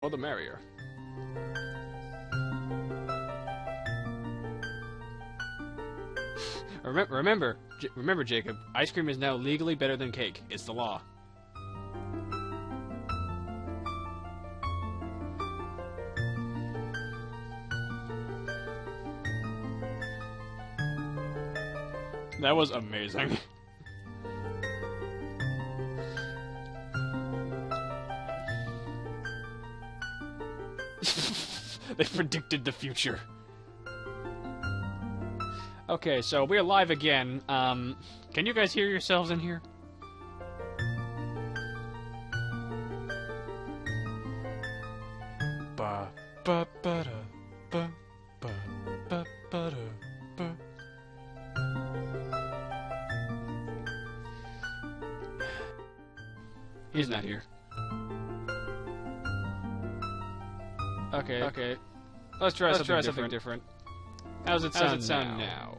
All the merrier. Remember, Jacob. Ice cream is now legally better than cake. It's the law. That was amazing. They predicted the future. Okay, so we're live again. Can you guys hear yourselves in here? Ba ba ba da ba ba ba ba da ba. He's not here. Okay. Let's try something different. How's it sound now?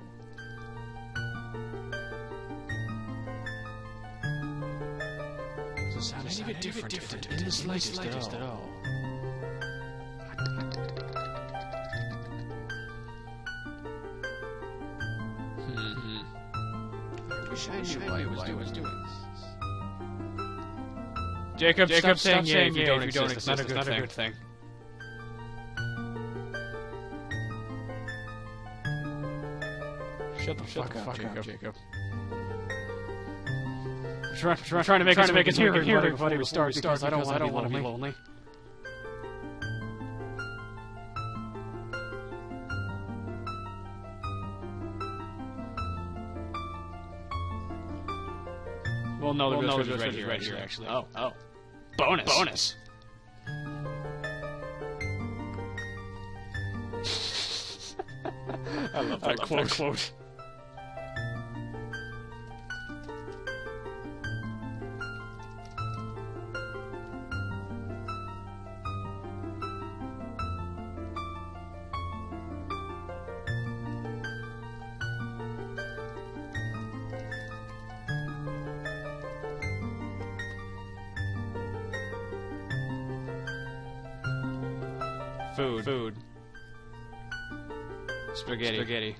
Does it sound any bit different in the slightest at all? I wish I knew why I was doing this. Jacob, stop saying yeah if you don't exist. It's not a good thing. Shut the fuck up, Jacob. I'm trying to make it here before we start because I don't want to be lonely. Well, no, the real treasure's right here, actually. Oh. Bonus! I love that quote. Food. Spaghetti.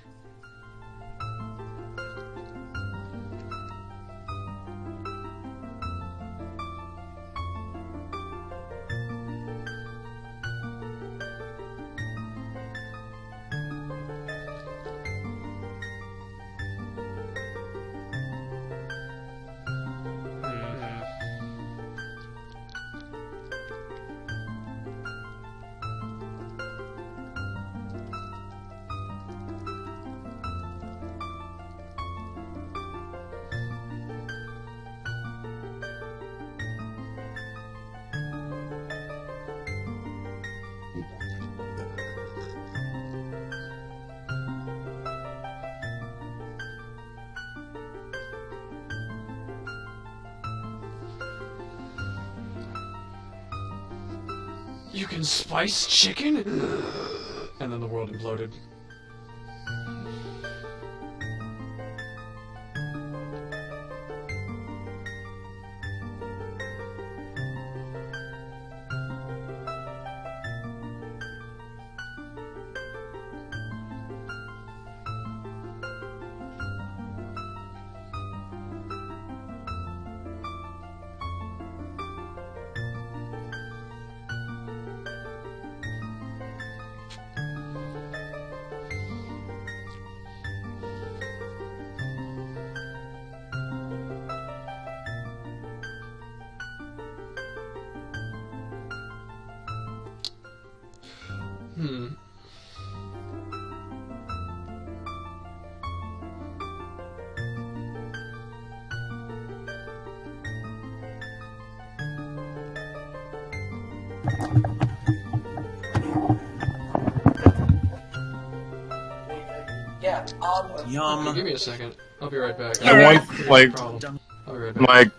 You can spice chicken? And then the world imploded. Yeah, Yum. Give me a second. I'll be right back. I want, like, I'll be right back.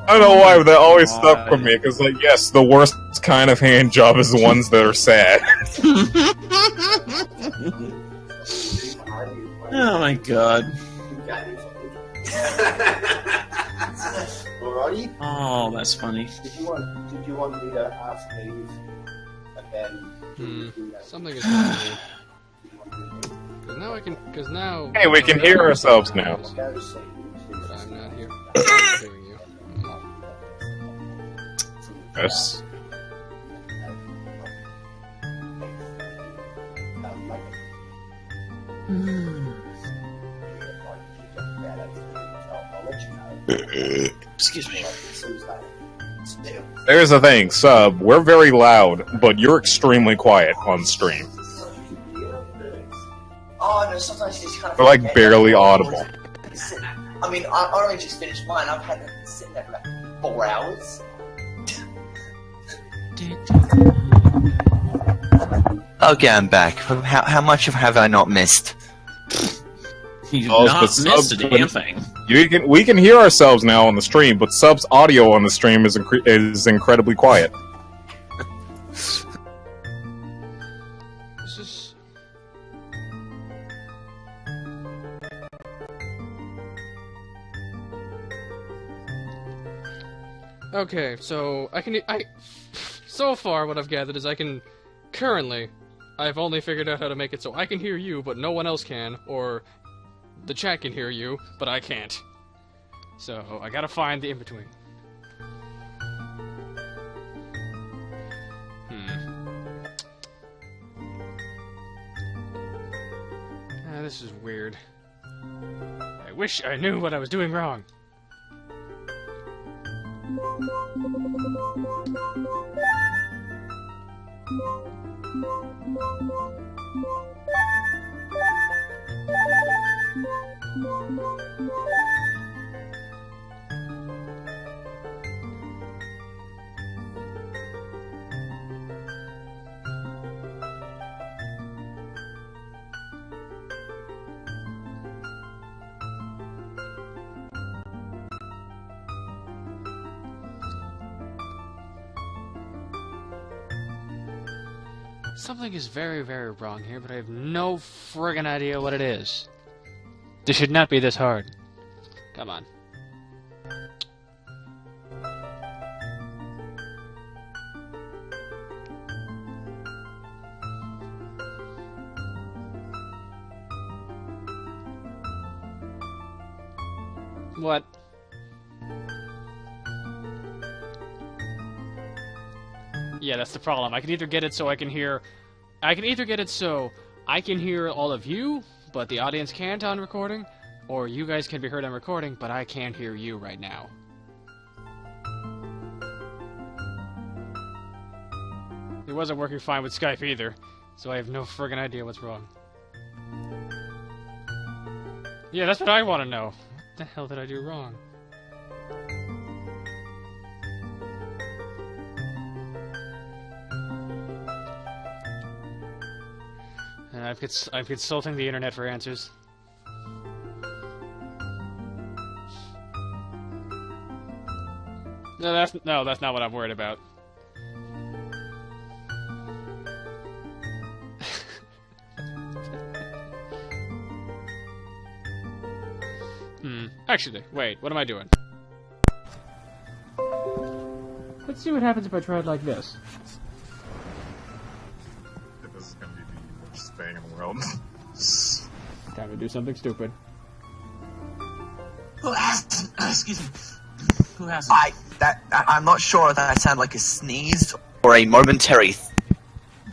I don't know why, but that always stuck with me, because, like, yes, the worst kind of hand job is the ones that are sad. Oh my god. Alrighty. Oh, that's funny. Did you want me to ask Dave and then Something is wrong here. Because now I can. Because now. Hey, we can hear ourselves now. But I'm not here. I'm not hearing you. Yes. Excuse me. There's the thing, Sub, we're very loud, but you're extremely quiet on stream. Oh no, sometimes you just kind of. We're like barely audible. I mean, I only just finished mine. I've had it sitting there for like 4 hours. Okay, I'm back. How much have I not missed? You've Oh, not but missed a Sub- damn thing. We can hear ourselves now on the stream, but Sub's audio on the stream is incredibly quiet. This is. Okay, so so far what I've gathered is currently, I've only figured out how to make it so I can hear you, but no one else can, or the chat can hear you, but I can't. So, I gotta find the in-between. This is weird. I wish I knew what I was doing wrong. Something is very, very wrong here, but I have no friggin' idea what it is. This should not be this hard. Come on. What? Yeah, that's the problem. I can either get it so I can hear all of you, but the audience can't on recording, or you guys can be heard on recording, but I can't hear you right now. It wasn't working fine with Skype either, so I have no friggin' idea what's wrong. Yeah, that's what I want to know. What the hell did I do wrong? I'm consulting the internet for answers. No, that's not what I'm worried about. Actually, wait, what am I doing? Let's see what happens if I try it like this. This is gonna be the worst thing in the world. Time to do something stupid. Who hasn't? Excuse me. Who hasn't? I'm not sure if that sounded like a sneeze or a momentary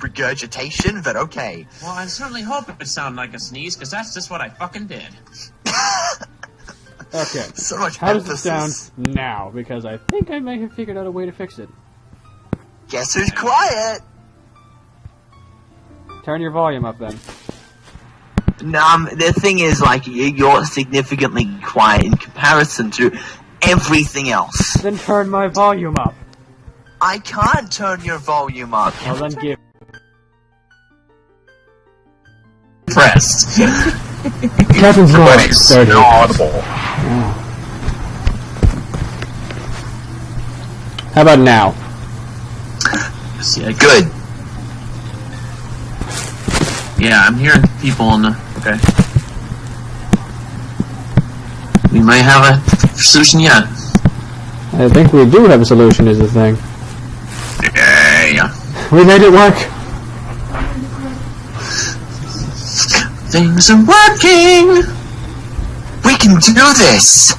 regurgitation, but okay. Well, I certainly hope it sounded like a sneeze, because that's just what I fucking did. Okay. So much How does it emphasis. sound now? Because I think I may have figured out a way to fix it. Guess who's quiet? Turn your volume up then. The thing is, like, you're significantly quiet in comparison to everything else. Then turn my volume up. I can't turn your volume up. Well then give. impressed. Captain's log. But it's Started. audible. How about now? Good. Yeah, I'm hearing people on the... Okay. We might have a solution yet. I think we do have a solution, is the thing. Yeah. We made it work. Things are working! We can do this.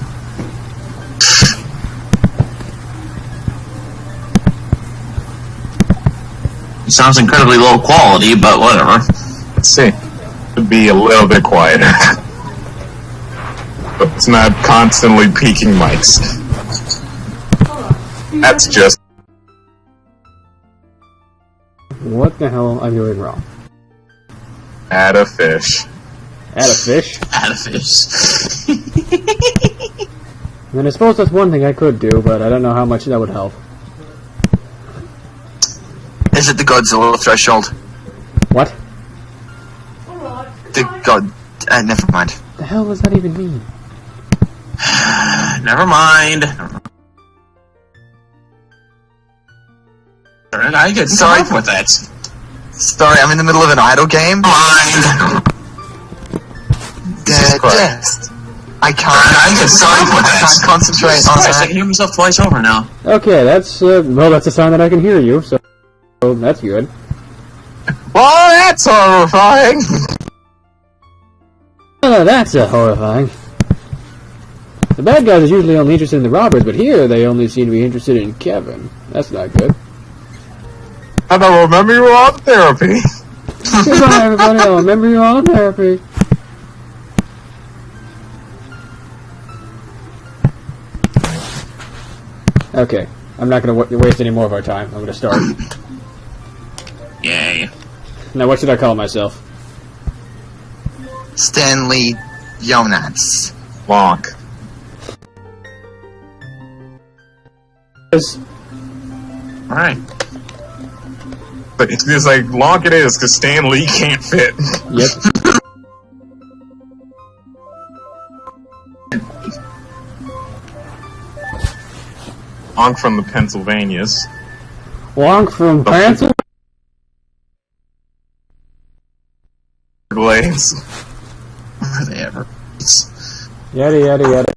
It sounds incredibly low quality, but whatever. Let's see. Could be a little bit quieter. But it's not constantly peaking mics. That's just... What the hell am I doing wrong? Add a fish. Add a fish? Add a fish. I mean, I suppose that's one thing I could do, but I don't know how much that would help. Is it the Godzilla threshold? What? The God... never mind. The hell does that even mean? Never mind. I get sorry with that. Sorry, I'm in the middle of an idle game. Mind. Christ. I can't. I get sorry with I that. can't concentrate on Christ, I that. can hear myself twice over now. Okay, that's, well, that's a sign that I can hear you, so that's good. Well, that's horrifying! Oh, that's horrifying. The bad guys are usually only interested in the robbers, but here they only seem to be interested in Kevin. That's not good. And I remember you were on therapy. Goodbye, everybody. I'll remember you all in therapy. Okay, I'm not going to waste any more of our time. I'm going to start. Yay. Now, what should I call myself? Stanley Jonas. Lonk. Alright. But it's just like, Lonk it is, because Stan Lee can't fit. Yep. Lonk from the Pennsylvanias. Wonk from Prancer? Blades. Were they ever? Yada, yada, yada.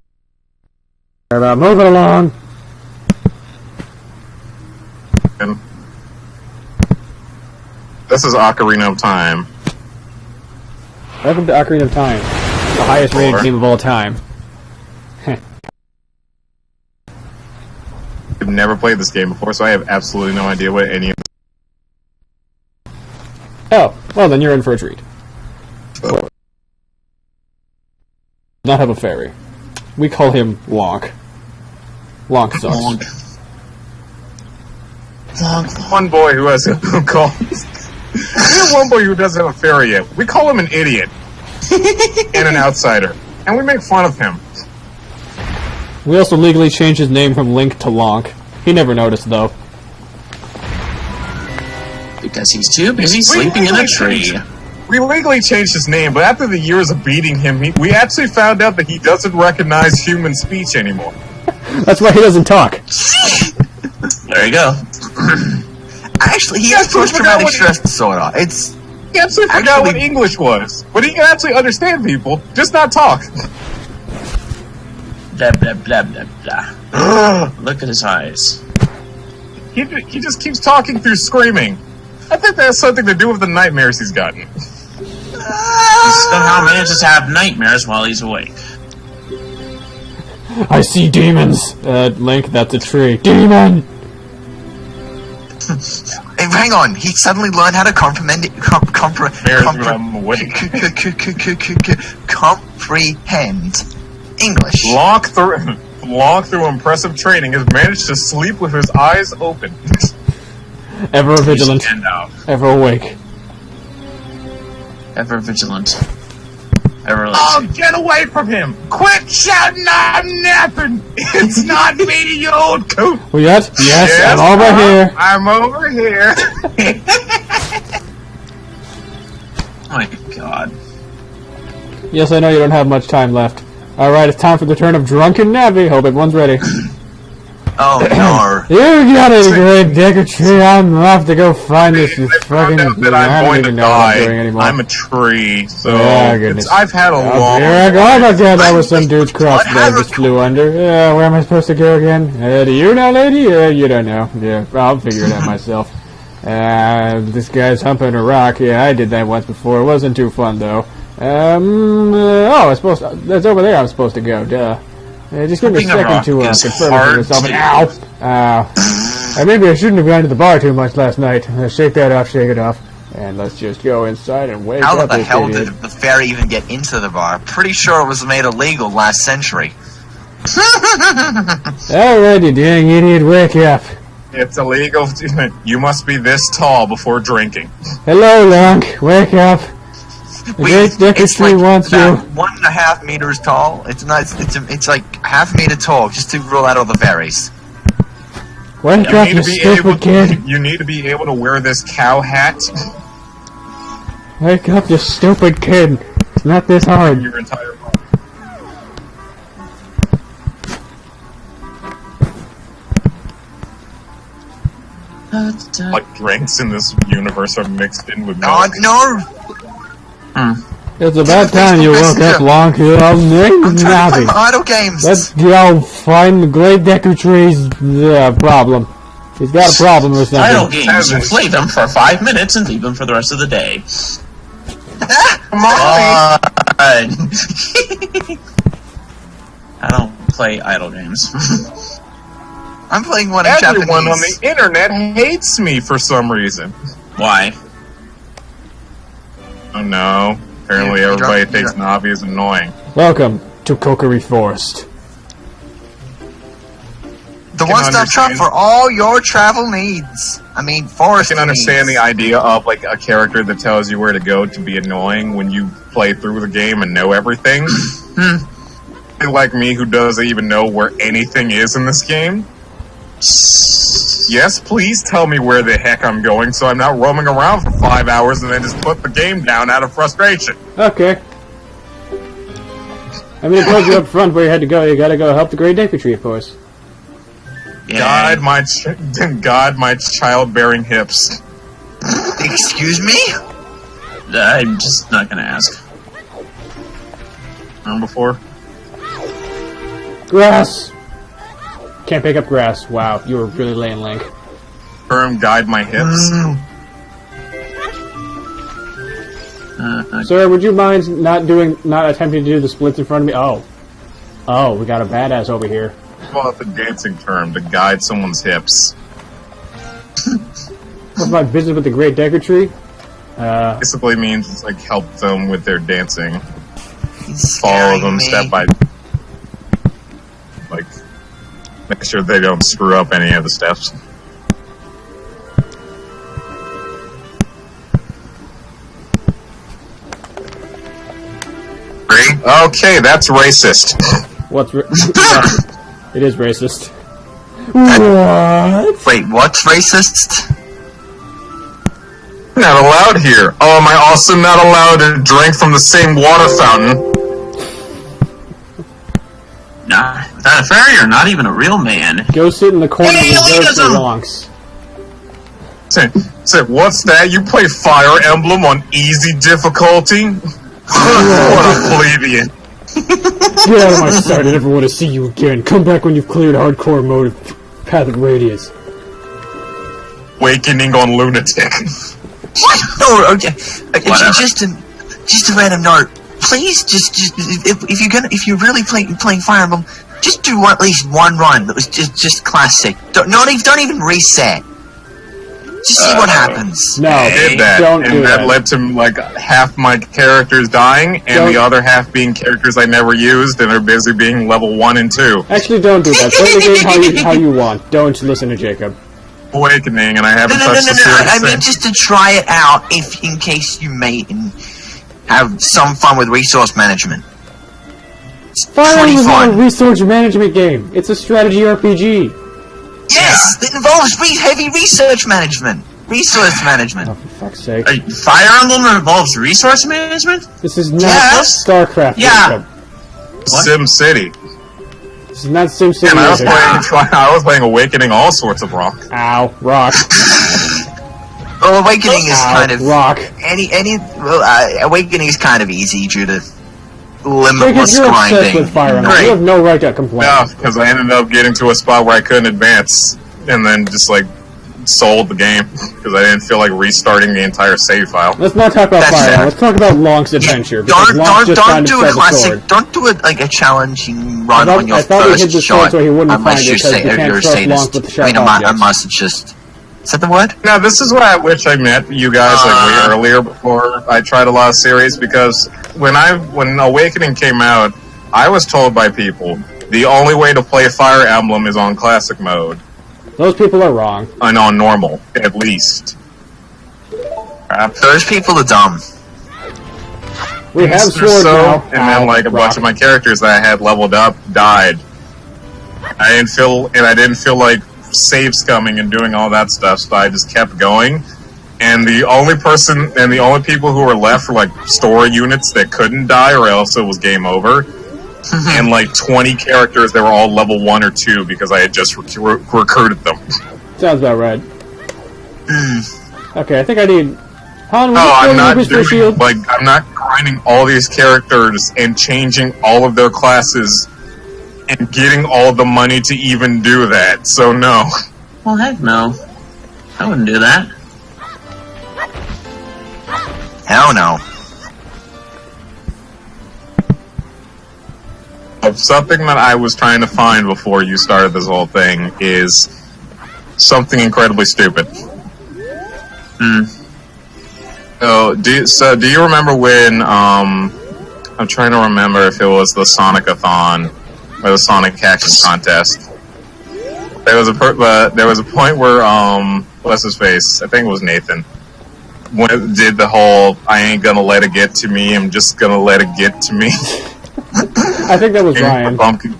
About moving along. And this is Ocarina of Time. Welcome to Ocarina of Time, the highest rated game of all time. I've never played this game before, so I have absolutely no idea what any of Oh, well then you're in for a treat. Not have a fairy. We call him Lonk. Lonk sucks. one boy who has who calls. We have one boy who doesn't have a fairy yet. We call him an idiot and an outsider, and we make fun of him. We also legally changed his name from Link to Lonk. He never noticed though. Because he's too busy sleeping in a tree. We legally changed his name, but after the years of beating him, we actually found out that he doesn't recognize human speech anymore. That's why he doesn't talk. There you go. Actually, he has post-traumatic stress disorder. It's... He absolutely forgot what English was, but he can actually understand people, just not talk. Blah, blah, blah, blah, blah. Look at his eyes. He just keeps talking through screaming. I think that has something to do with the nightmares he's gotten. He somehow manages to have nightmares while he's awake. I see demons. Link, that's a tree. Demon! Hey, hang on, he suddenly learned how to comprehend English. Lonk through impressive training has managed to sleep with his eyes open. Ever vigilant. Stand out. Ever awake. Ever vigilant. Ever Oh, lazy. get away from him! Quit shouting, I'm napping! It's not me, you old coot! We got? Yes, I'm over here. I'm over here. Oh my god. Yes, I know you don't have much time left. Alright, it's time for the turn of Drunken Navi. Hope everyone's ready. Oh no. You got it, great Decker Tree. I'm off to go find this fucking... That I'm going to die. I'm a tree, so I've had a long... Here I go. Oh my god, that was some dude's cross that just flew under. Yeah, where am I supposed to go again? Do you know, lady? You don't know. Yeah, I'll figure it out myself. This guy's humping a rock. Yeah, I did that once before. It wasn't too fun, though. Oh, I'm supposed to... That's over there I'm supposed to go, duh. Just give me a second to confirm myself. Ow! Maybe I shouldn't have gone to the bar too much last night. Shake that off, shake it off. And let's just go inside and wake up. How the hell did the ferry even get into the bar? Pretty sure it was made illegal last century. Alright, you dang idiot, wake up. It's illegal. You must be this tall before drinking. Hello, Lunk. Wake up. The great Decker Tree wants you. 1.5 meters tall. It's not. It's like half a meter tall, just to rule out all the fairies. Wake up, you stupid kid. You need to be able to wear this cow hat. Wake up, you stupid kid. It's not this hard. Your entire body. Like drinks in this universe are mixed in with milk. No. It's about time you woke up, Lonk. I'm trying to play my idle games. Let's go find the great Decker Tree's problem. He's got a problem or something. Idle games. You play them for 5 minutes and leave them for the rest of the day. Come on. I don't play idle games. I'm playing one in Everyone Japanese. on the internet hates me for some reason. Why? Oh no. Apparently everybody thinks Navi is annoying. Welcome to Kokiri Forest. The one-stop shop for all your travel needs. I mean, forest I can understand the idea of like a character that tells you where to go to be annoying when you play through the game and know everything. Like me, who doesn't even know where anything is in this game. Yes, please tell me where the heck I'm going so I'm not roaming around for 5 hours and then just put the game down out of frustration. Okay. I mean, I told you up front where you had to go. You gotta go help the Great Decker Tree, of course. Yeah. God, my childbearing hips. Excuse me? I'm just not gonna ask. Remember before? Grass! Can't pick up grass. Wow, you were really laying, Link. Firm guide my hips. Sir, would you mind not attempting to do the splits in front of me? Oh, we got a badass over here. Call it the dancing term, to guide someone's hips. What's my business with the Great Decker Tree? Basically means it's like help them with their dancing. He's Follow scaring them me. step by like make sure they don't screw up any of the steps. Okay, that's racist. What's it is racist. What? Wait, what's racist? Not allowed here. Oh, am I also not allowed to drink from the same water fountain? Nah, not a fairy or not even a real man. Go sit in the corner Hey, reserved for elitism! wonks. Say, what's that? You play Fire Emblem on easy difficulty? What a plebeian. Get out of my sight, I never want to see you again. Come back when you've cleared hardcore mode of Path of Radius. Wakening on lunatic. What? No, okay. Whatever. Just a random note. Please, if you're really playing Fire Emblem, just do at least one run that was just classic. Don't even reset. Just see what happens. No, Did that, don't and do that that. led to like half my characters dying, and the other half being characters I never used, and they're busy being level 1 and 2. Actually, don't do that. Play the game how you want. Don't listen to Jacob. Awakening, and I haven't No. touched the series I mean, since. just to try it out, in case you may have some fun with resource management. It's Fire pretty Emblem is not a fun. resource management game. It's a strategy RPG. Yes, that involves heavy research management. Resource management. Oh, for fuck's sake. Fire Emblem involves resource management? This is not Yes. StarCraft. Yeah. Jacob. Sim City. This is not SimCity. And I was either. playing Awakening all sorts of rock. Ow, rock. Well, Awakening is Ow, kind of rock. Awakening is kind of easy due to Jacob, limitless you're obsessed grinding. with Fire Emblem. Great. You have no right to complain. Yeah, because I ended up getting to a spot where I couldn't advance, and then just like sold the game because I didn't feel like restarting the entire save file. Let's not talk about That's Fire Emblem. fair. Let's talk about Lonk's adventure. because Lonk just Don't found do a himself classic. sword. Don't do it like a challenging run on your I thought we hid first the sword shot. so he wouldn't Unless find it you're because saying you can't you're trust sadist. Lonk with the sharp I objects. must just. Is that the word? Now, this is why I wish I met you guys like way earlier before I tried a lot of series, because when Awakening came out, I was told by people the only way to play Fire Emblem is on classic mode Those people are wrong. and on normal, at least. Those people are dumb. We have swords now. And then Ow, like a rock. bunch of my characters that I had leveled up died. I didn't feel like save scumming and doing all that stuff, so I just kept going. And the only people who were left were like story units that couldn't die, or else it was game over. And like 20 characters that were all level 1 or 2 because I had just recruited them. Sounds about right. Okay, I think I need... Han, No, I'm not for a shield? I'm not grinding all these characters and changing all of their classes and getting all the money to even do that. So no. Well, heck no. I wouldn't do that. Hell no. Something that I was trying to find before you started this whole thing is something incredibly stupid. So do you remember when I'm trying to remember if it was the Sonic-a-thon or the Sonic Hacking Contest. There was a point where what's his face? I think it was Nathan. Did the whole "I ain't gonna let it get to me, I'm just gonna let it get to me." I think that was Ryan. Pumpkin.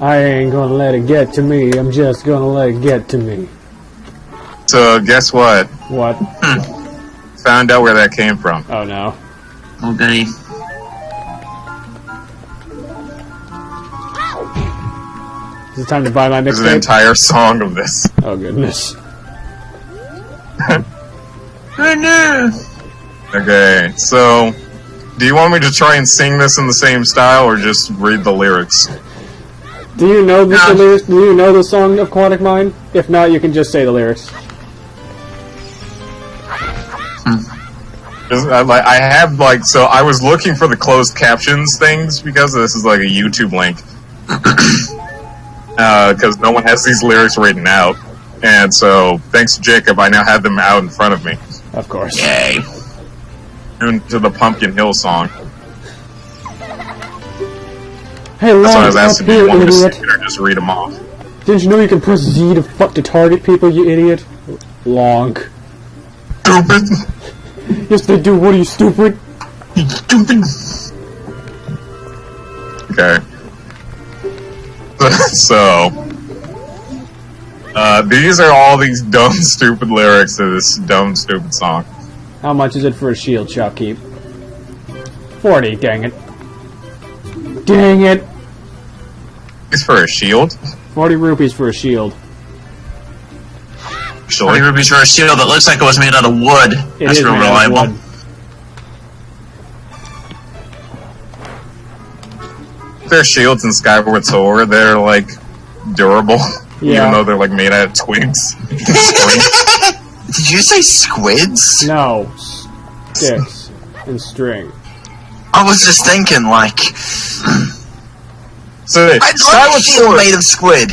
I ain't gonna let it get to me, I'm just gonna let it get to me. So guess what? What? Found out where that came from. Oh no. Okay. Is it time to buy my There's an mixtape? entire song of this. Oh goodness. Okay, so do you want me to try and sing this in the same style or just read the lyrics? Do you know the lyrics? Do you know the song Aquatic Mine? If not, you can just say the lyrics. I have so I was looking for the closed captions things because this is like a YouTube link. Because no one has these lyrics written out. And so, thanks to Jacob, I now have them out in front of me. Of course. Yay. To the Pumpkin Hill song. Hey, That's why I Lon, was up asking, do here, you want me to idiot. sing it or just read them off? Didn't you know you can press Z to target people, you idiot? Long. Stupid! Yes, they do. What are you, stupid? Stupid. Okay. So, these are all these dumb, stupid lyrics to this dumb, stupid song. How much is it for a shield, shopkeep? 40, dang it. Dang it! It's for a shield? 40 rupees for a shield. 20 rupees for a shield that looks like it was made out of wood. It That's is real made out of reliable. wood. There are shields in Skyward Sword that are, like, durable. Yeah. Even though they're, like, made out of twigs. Did you say squids? No. Sticks. And string. I was just thinking, like, So, I'd like a Skyward shield Sword. made of squid.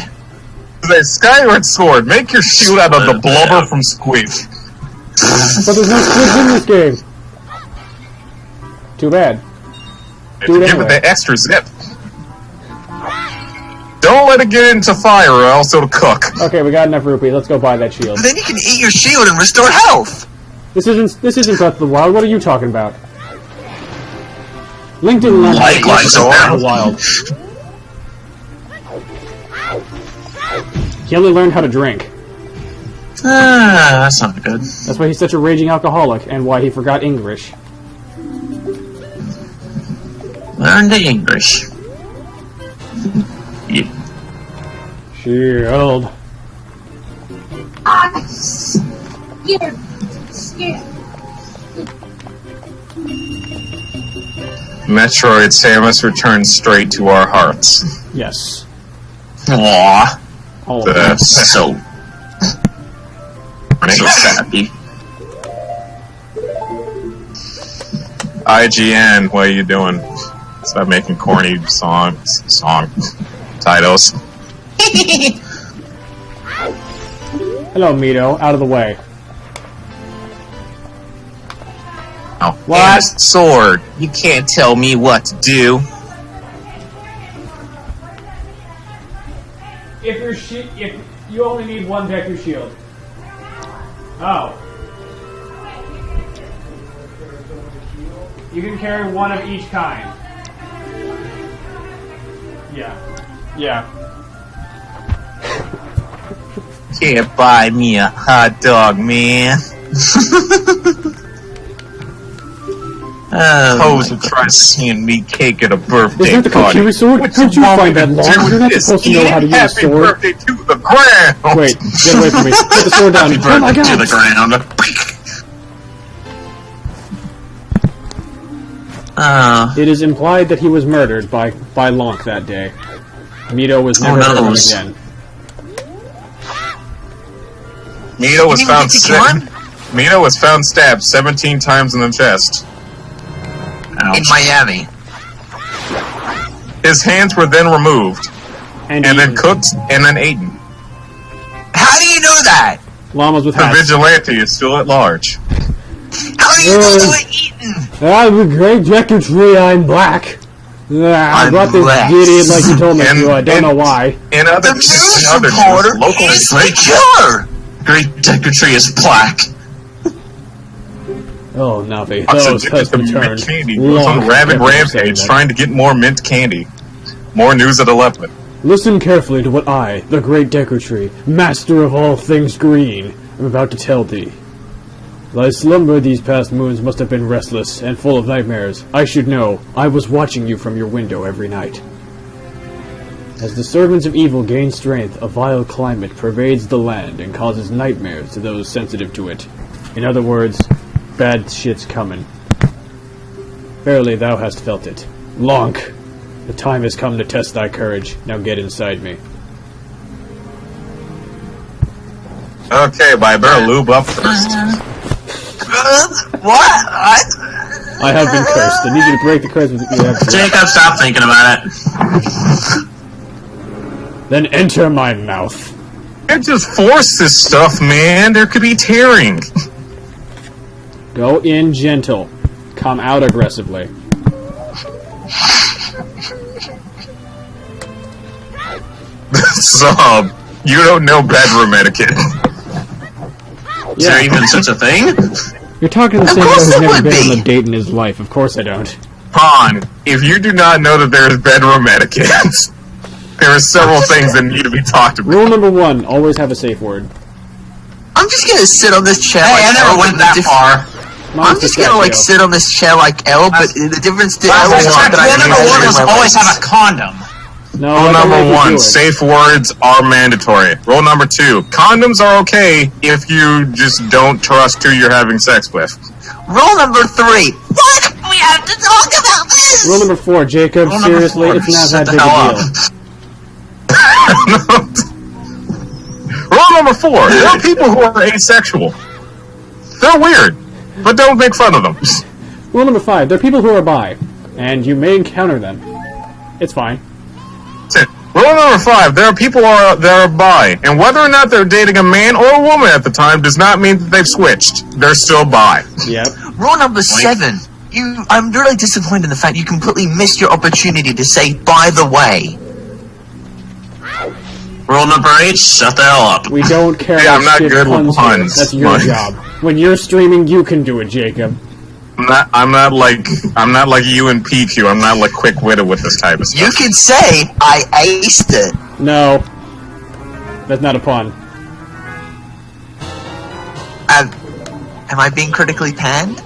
Skyward Sword, make your shield out of the blubber from squid. But there's no squids in this game! Too bad. Do it Give anyway. it the extra zip. Don't let it get into fire or else it'll cook. Okay, we got enough rupees. Let's go buy that shield. But then you can eat your shield and restore health. This isn't Breath of the Wild. What are you talking about? Link didn't learn how to play Likewise, Breath of the Wild. He only learned how to drink. That's not good. That's why he's such a raging alcoholic, and why he forgot English. Learn the English. Yeah. Shield. Metroid Samus returns straight to our hearts. Yes. Aww. All of them. That's So happy. IGN, what are you doing? Stop making corny song titles. Hello, Mito. Out of the way. Oh, What? and a sword. You can't tell me what to do. If you only need one Deku shield. Oh. You can carry one of each kind. Yeah. Yeah. Can't buy me a hot dog, man. Suppose you try to hand me cake at a birthday Is that the party. Kokiri sword? What How'd you want find me that to long? do You're not is supposed to know eat how to use a happy sword. birthday to the ground. Wait, get away from me. Put the sword down. Oh my To god! the ground. It is implied that he was murdered by Lonk that day. Mito was never no. heard of again. Mito was You didn't found get to kill him? Mito was found stabbed 17 times in the chest. In Miami. His hands were then removed, And and then eaten. cooked, and then eaten. How do you know that? Llamas with The hats. vigilante is still at large. How do you know they were eaten? I'm a great Deku tree, I'm black. I I'm brought this black. idiot like you told me And- to, I don't and- know why. In other, The news in other reporter news, local is the killer! Great Deku is black. Oh, Navi, Fox those addicted has to been mint turned. candy goes on a Lonk rabid kept saying rampage that. trying to get more mint candy. More news at 11. Listen carefully to what I, the great Deku Tree, master of all things green, am about to tell thee. Thy slumber these past moons must have been restless and full of nightmares. I should know. I was watching you from your window every night. As the servants of evil gain strength, a vile climate pervades the land and causes nightmares to those sensitive to it. In other words, bad shit's coming. Verily thou hast felt it. Lonk! The time has come to test thy courage. Now get inside me. Okay, but I better lube up first. What? I have been cursed. I need you to break the curse with you. Jacob, stop thinking about it. Then enter my mouth. Can't just force this stuff, man. There could be tearing. Go in gentle. Come out aggressively. So, you don't know bedroom etiquette. Is there even such a thing? You're talking to the same guy course who's there never would been be. on a date in his life. Of course I don't. Han, if you do not know that there is bedroom etiquette, there are several things that need to be talked about. Rule number 1, always have a safe word. I'm just gonna sit on this chair. Hey, like I never Elle, went but that the far. Mine's I'm just the gonna like statue. sit on this chair like Elle, but the difference is I Last always time, that I rule number measure one was my always legs. have a condom. No, Rule I don't number make you do 1, it. safe words are mandatory. Rule number 2, condoms are okay if you just don't trust who you're having sex with. Rule number 3. What? We have to talk about this. Rule number 4, Jacob, Rule number seriously, 4, it's not shut that the big hell a up. deal. Rule number 4, there are people who are asexual. They're weird, but don't make fun of them. Rule number 5, there are people who are bi, and you may encounter them. It's fine. Rule number 5, there are people that are bi, and whether or not they're dating a man or a woman at the time does not mean that they've switched. They're still bi. Yep. Rule number 7. I'm really disappointed in the fact you completely missed your opportunity to say, by the way. Rule number 8, shut the hell up. We don't care Yeah, about I'm not shit good with puns here. puns, That's your Mike. job. When you're streaming, you can do it, Jacob. I'm not like you and PQ. I'm not like quick-witted with this type of stuff. You can say, I aced it. No. That's not a pun. Am I being critically panned?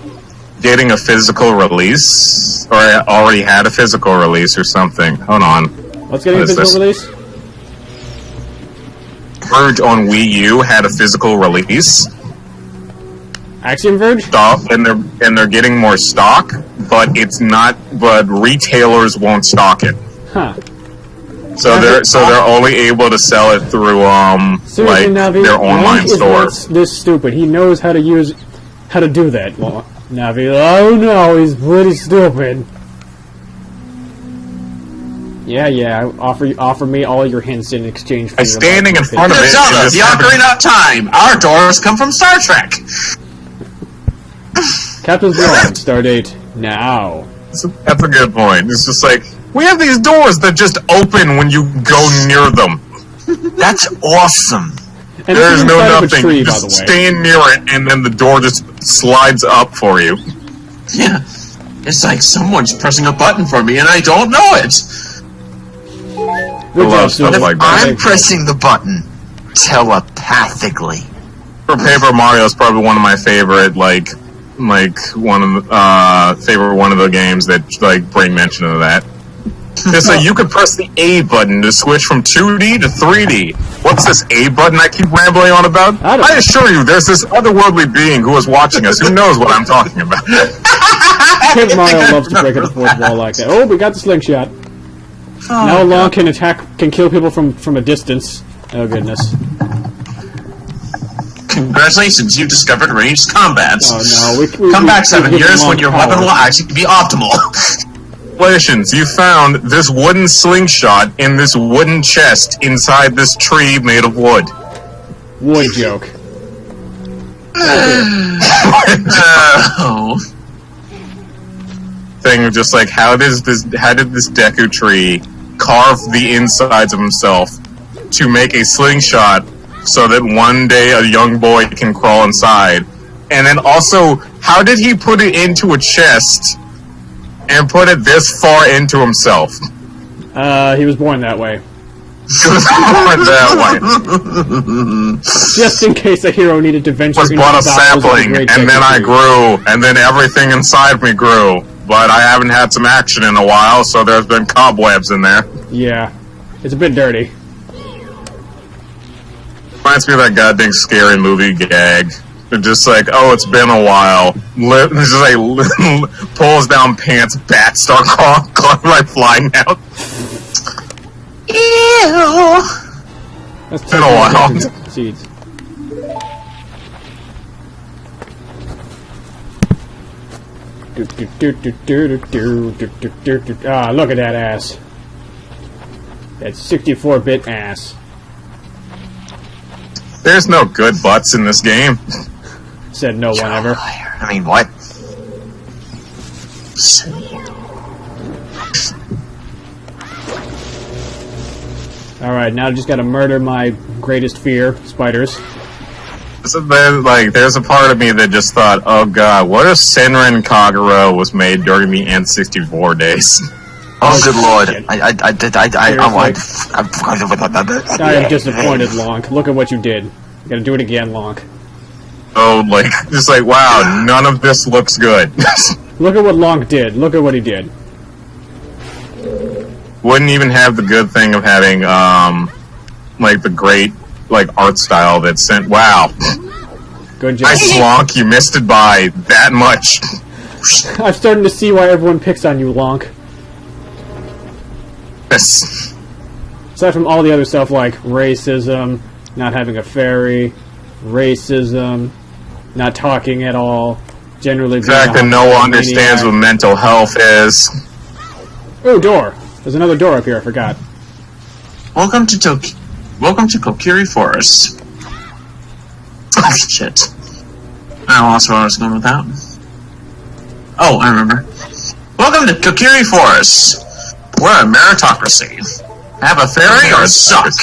Getting a physical release, or I already had a physical release or something. Hold on. What's getting a What is physical this? release? Verge on Wii U had a physical release. Axiom Verge? Stuff, and they're getting more stock, but it's not. But retailers won't stock it. Huh. So they're only able to sell it through Seriously, like Navi, their online Link is store. not this stupid. He knows how to do that. Well, Navi, oh no, he's pretty stupid. Yeah. Offer me all your hints in exchange for By your standing in front of it, Zelda, and the just Ocarina of Time. Our doors come from Star Trek. Captain's Beyond, stardate now. that's a good point. It's just like we have these doors that just open when you go near them. That's awesome. And There's it's no inside of a nothing. tree, You by just the way. stand near it, and then the door just slides up for you. Yeah. It's like someone's pressing a button for me and I don't know it. Good I love job, stuff Susan. like that. I'm pressing the button telepathically. For Paper Mario is probably one of my favorite, like one of favorite one of the games that like bring mention of that. It's like you could press the A button to switch from 2D to 3D. What's this A button I keep rambling on about? I don't know. I assure you, there's this otherworldly being who is watching us who knows what I'm talking about. Paper Mario loves to break up the fourth wall like that. Oh, we got the slingshot. Now Long can kill people from a distance. Oh goodness. Congratulations, you've discovered ranged combat. Oh no, we Come back we 7 give years Long when your power. weapon will actually be optimal. Congratulations, you found this wooden slingshot in this wooden chest inside this tree made of wood. Wood joke. Oh. Thing of just like how did this Deku tree carve the insides of himself to make a slingshot so that one day a young boy can crawl inside, and then also how did he put it into a chest and put it this far into himself? He was born that way. that way. Just in case a hero needed to venture Was into but the a bowels of the sapling, great and then Deku I tree. grew, and then everything inside me grew. But I haven't had some action in a while, so there's been cobwebs in there. Yeah. It's a bit dirty. Reminds me of that goddamn scary movie gag. They're just like, oh, it's been a while. Just like pulls down pants, bats start like flying out. Ew. That's Been a while. Seeds. Ah, look at that ass. That 64-bit ass. There's no good butts in this game. Said no one ever. I mean, what? Alright, now I just gotta murder my greatest fear, spiders. So there's a part of me that just thought, oh god, what if Senran Kagura was made during the N64 days? Oh, good lord. Shit. I I am disappointed, Lonk. Look at what you did. You gotta do it again, Lonk. Oh, like, just like, wow, none of this looks good. Look at what Lonk did. Look at what he did. Wouldn't even have the good thing of having, like, the great, like, art style that sent, wow. Good job. Nice Slonk, you missed it by that much. I'm starting to see why everyone picks on you, Lonk. Yes. Aside from all the other stuff like racism, not having a fairy, racism, not talking at all, generally The fact that no one understands what mental health is. Oh, door! There's another door up here, I forgot. Welcome to Kokiri Forest. Oh, shit. I lost where I was going with that. Oh, I remember. Welcome to Kokiri Forest. We're a meritocracy. Have a fairy or suck.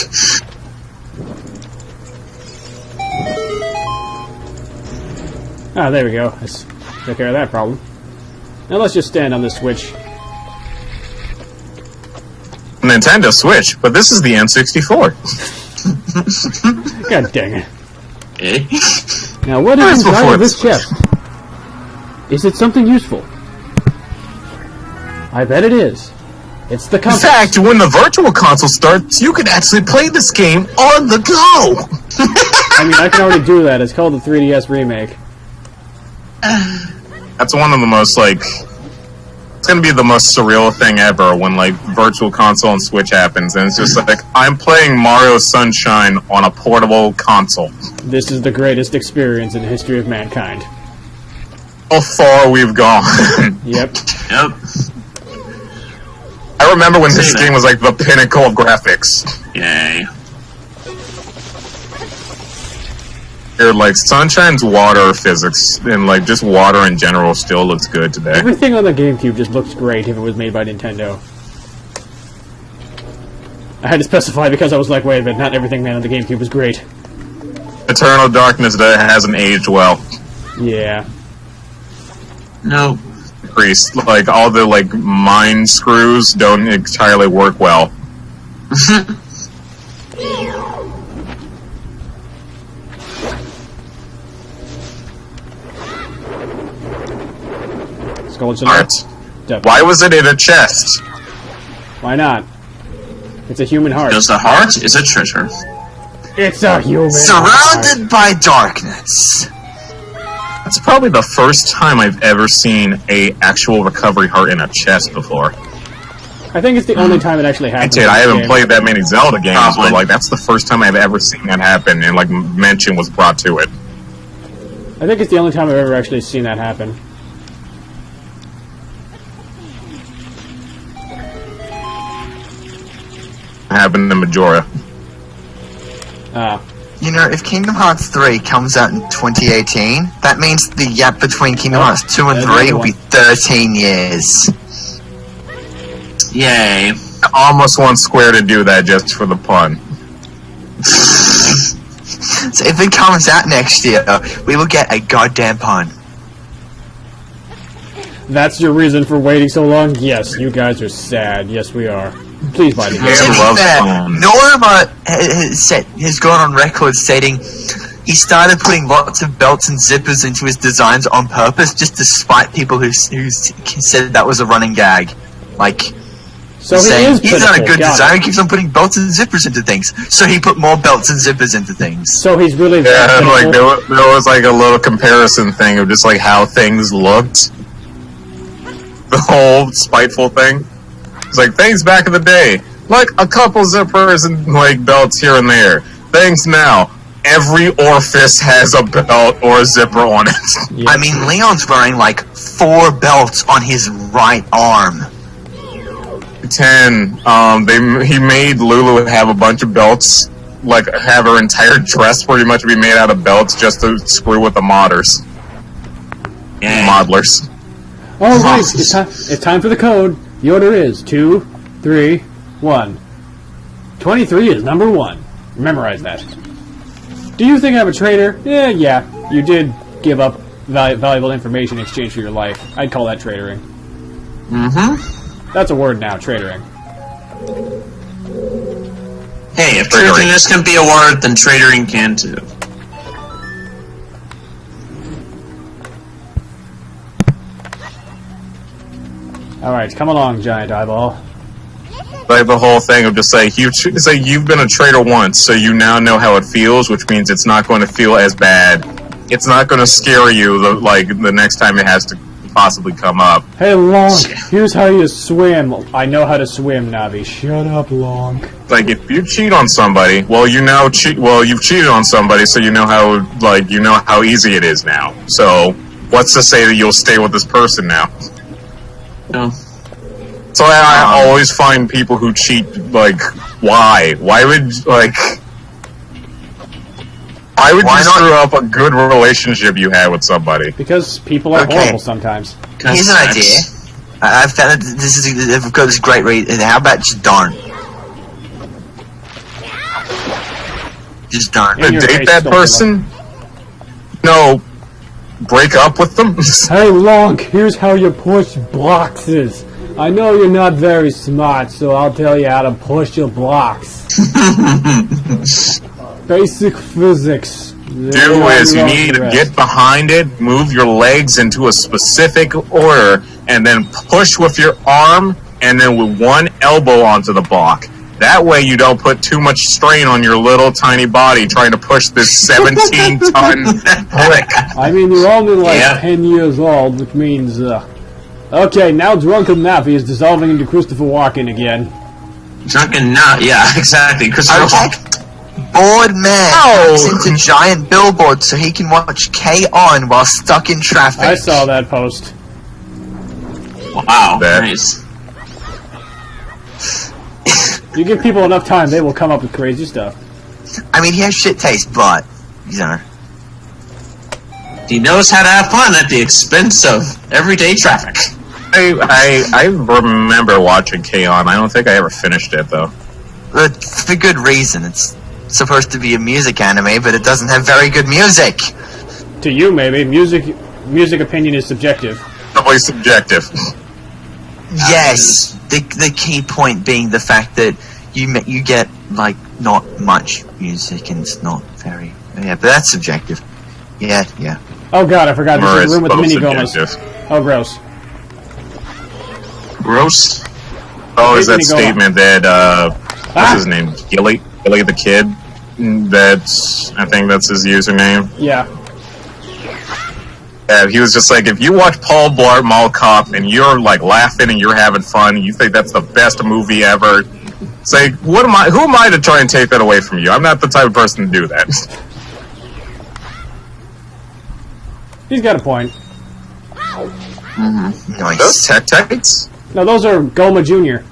Ah, there we go. Let's take care of that problem. Now let's just stand on this switch. Nintendo Switch, but this is the N64. God dang it. Eh? Now, what That's is inside before of this it's- chest? Is it something useful? I bet it is. It's the In compass. fact, when the virtual console starts, you can actually play this game on the go! I mean, I can already do that. It's called the 3DS remake. That's one of the most, like... It's gonna be the most surreal thing ever when, like, virtual console and Switch happens, and it's just like, I'm playing Mario Sunshine on a portable console. This is the greatest experience in the history of mankind. How far we've gone. Yep. Yep. I remember when this Say that. game was, like, the pinnacle of graphics. Yay. Dude, like, Sunshine's water physics, and, like, just water in general still looks good today. Everything on the GameCube just looks great if it was made by Nintendo. I had to specify because I was like, wait a minute, not everything made on the GameCube was great. Eternal Darkness that hasn't aged well. Yeah. No. Priest, like, all the, like, mind screws don't entirely work well. Skulls in Heart. there. Why was it in a chest? Why not? It's a human heart. Because the heart is a treasure. It's a human heart. Surrounded by darkness. That's probably the first time I've ever seen a actual recovery heart in a chest before. I think it's the only time it actually happens. Granted, I in the haven't game. played that many Zelda games, Probably. but, like, that's the first time I've ever seen that happen, and, like, mention was brought to it. I think it's the only time I've ever actually seen that happen. It happened in Majora. Ah. You know, if Kingdom Hearts 3 comes out in 2018, that means the gap between Kingdom Hearts 2 and there's 3 another will be one. 13 years. Yay. I almost want Square to do that just for the pun. So if it comes out next year, we will get a goddamn pun. That's your reason for waiting so long? Yes, you guys are sad. Yes, we are. Please buy the game. Yeah. To be loves fair, puns. Norma has gone on record stating he started putting lots of belts and zippers into his designs on purpose just to spite people who said that was a running gag. Like, So he saying, is he's not a pitiful, good got designer, it. he keeps on putting belts and zippers into things. So he put more belts and zippers into things. So he's really Yeah, that and, like, pitiful? there was, like, a little comparison thing of just, like, how things looked. The whole spiteful thing. It's like, things back in the day, like, a couple zippers and, like, belts here and there. Things now, every orifice has a belt or a zipper on it. Yeah. I mean, Leon's wearing like 4 belts on his right arm. 10, he made Lulu have a bunch of belts, like, have her entire dress pretty much be made out of belts just to screw with the modders. Yay. Modelers. Oh, right. It's time for the code. The order is 2, 3, 1. 23 is number 1. Memorize that. Do you think I'm a traitor? Yeah. You did give up valuable information in exchange for your life. I'd call that traitoring. Mm-hmm. That's a word now, traitoring. Hey, if Traitoring. truthiness can be a word, then traitoring can too. Alright, come along, giant eyeball. Like the whole thing of just say you've been a traitor once, so you now know how it feels, which means it's not going to feel as bad. It's not going to scare you the next time it has to possibly come up. Hey, Lonk, here's how you swim. I know how to swim, Navi. Shut up, Lonk. Like, if you cheat on somebody, you've cheated on somebody, so you know how easy it is now. So what's to say that you'll stay with this person now? No. So I always find people who cheat, like, why? Why would you screw up a good relationship you had with somebody? Because people are Okay. horrible sometimes. Here's an idea. I've found that I've got this great read. How about just don't? Just don't. In your Date face, that Sculptor. person? No. Break up with them? Hey, Lonk, here's how you push boxes. I know you're not very smart, so I'll tell you how to push your blocks. Basic physics. do is you need to get behind it, move your legs into a specific order, and then push with your arm and then with one elbow onto the block. That way you don't put too much strain on your little tiny body trying to push this 17-ton brick. I mean, you're only like 10 years old, which means, Okay, now Drunken Nappy is dissolving into Christopher Walken again. Drunken Nappy, yeah, exactly. Christopher Walken. Bored man taps into giant billboard so he can watch K-On! While stuck in traffic. I saw that post. Wow, nice. You give people enough time, they will come up with crazy stuff. I mean, he has shit taste, but, you know. He knows how to have fun at the expense of everyday traffic. I remember watching K-On! I don't think I ever finished it, though. For good reason. It's supposed to be a music anime, but it doesn't have very good music. To you, maybe. Music opinion is subjective. Probably subjective. Yes. The key point being the fact that you get, like, not much music, and it's not very... Yeah, but that's subjective. Yeah. Oh god, I forgot this is the room with the mini-gomas. Oh, gross. Gross? Oh, is that statement that, what's his name? Gilly the Kid? I think that's his username. Yeah. He was just like, if you watch Paul Blart Mall Cop and you're like laughing and you're having fun, and you think that's the best movie ever, it's like, who am I to try and take that away from you? I'm not the type of person to do that. He's got a point. Nice. Those Tech-Tites? No, those are Goma Jr.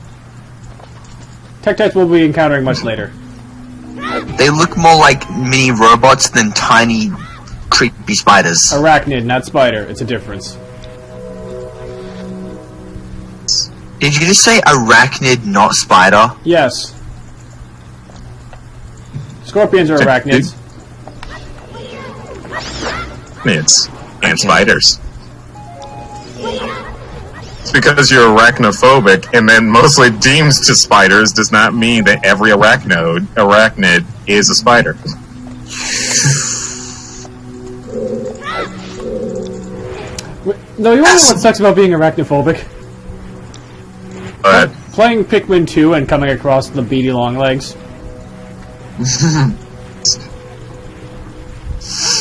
Tech-Tites we'll be encountering much later. They look more like mini robots than tiny, creepy spiders. Arachnid, not spider. It's a difference. Did you just say arachnid, not spider? Yes. Scorpions are arachnids. It's and spiders. It's because you're arachnophobic and then mostly deems to spiders does not mean that every arachnid is a spider. No, you wanna know what sucks about being arachnophobic? But Playing Pikmin 2 and coming across the beady long legs.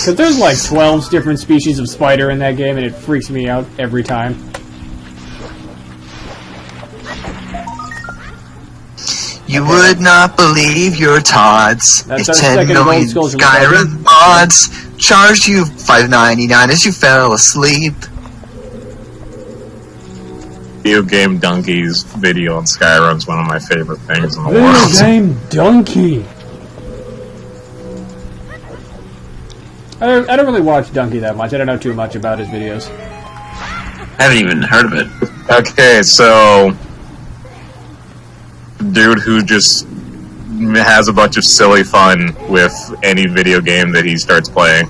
Because there's like 12 different species of spider in that game and it freaks me out every time. You would not believe your tots. That's If our 10 second million gold skull Skyrim mods charged you $5.99 as you fell asleep. Video Game Donkey's video on Skyrim is one of my favorite things in the Video world. Game Donkey! I don't really watch Donkey that much. I don't know too much about his videos. I haven't even heard of it. Okay, so dude who just has a bunch of silly fun with any video game that he starts playing.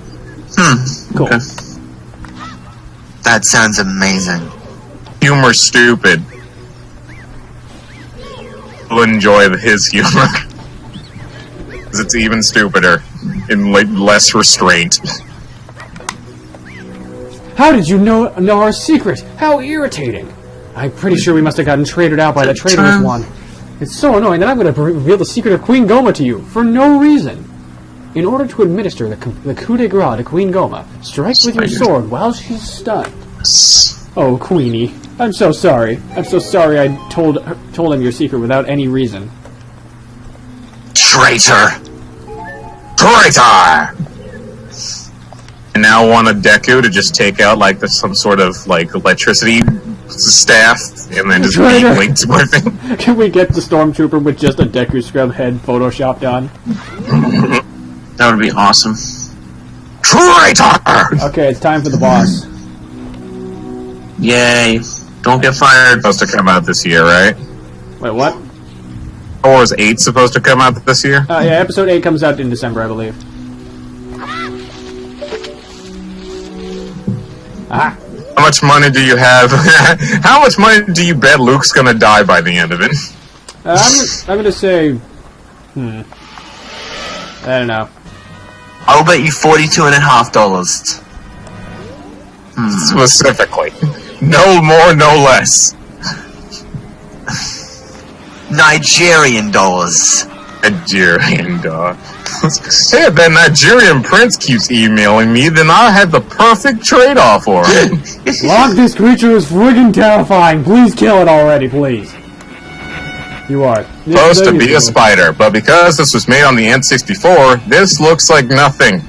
Cool. Okay. That sounds amazing. Humor stupid. You'll enjoy his humor. Because it's even stupider. In like less restraint. How did you know our secret? How irritating! I'm pretty sure we must have gotten traded out by the traitorous one. It's so annoying that I'm going to reveal the secret of Queen Goma to you, for no reason. In order to administer the coup de grace to Queen Goma, strike with your sword while she's stunned. Oh, Queenie. I'm so sorry. I'm so sorry I told him your secret without any reason. Traitor! Traitor! And now want a Deku to just take out like some sort of like electricity staff and then just beat Link's weapon. Can we get the Stormtrooper with just a Deku Scrub head photoshopped on? That would be awesome. Traitor! Okay, it's time for the boss. Yay. Don't get fired. Supposed to come out this year, right? Wait, what? Star Wars 8 supposed to come out this year? Yeah, episode 8 comes out in December, I believe. Ah. How much money do you have? How much money do you bet Luke's gonna die by the end of it? I'm gonna say... I don't know. I'll bet you $42.50. Specifically. No more, no less. Nigerian dollars. Nigerian dog. Hey, if that Nigerian prince keeps emailing me, then I'll have the perfect trade-off for him. Locke, this creature is friggin' terrifying. Please kill it already, please. You are. Supposed to be a spider, but because this was made on the N64, this looks like nothing.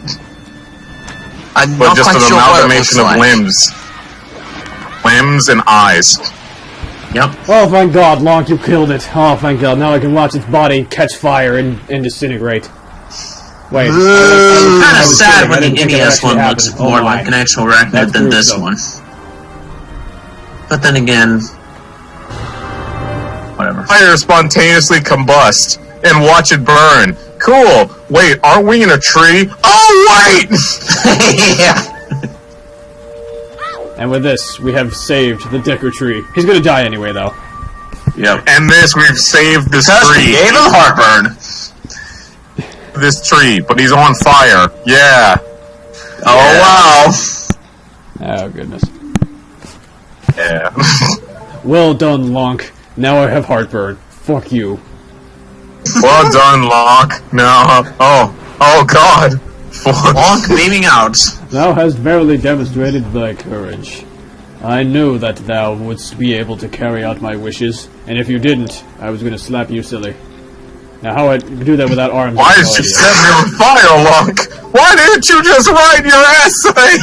I'm But not just quite an sure what it amalgamation looks of like. limbs. Limbs and eyes. Yep. Oh, thank God, Locke, you killed it. Oh, thank God. Now I can watch its body catch fire and disintegrate. Wait. Kind of sad when the didn't think it NES actually one happened. looks Oh more my. like an actual arachnid That's than this gruesome. one. But then again, whatever. Fire spontaneously combust and watch it burn. Cool. Wait, aren't we in a tree? Oh, wait! Yeah. And with this, we have saved the Decker tree. He's gonna die anyway, though. Yep. And this, we've saved this Because we tree. gave him heartburn. This tree, but he's on fire. Yeah. Oh Oh, goodness. Yeah. Well done, Locke. Now I have heartburn. Fuck you. Well done, Locke. No. Oh God. wow. Wonk beaming out. Thou hast verily demonstrated thy courage. I knew that thou wouldst be able to carry out my wishes, and if you didn't, I was gonna slap you silly. Now, how I do that without arms? Why I have did no you idea. set me on fire, Locke? Why didn't you just write your essay?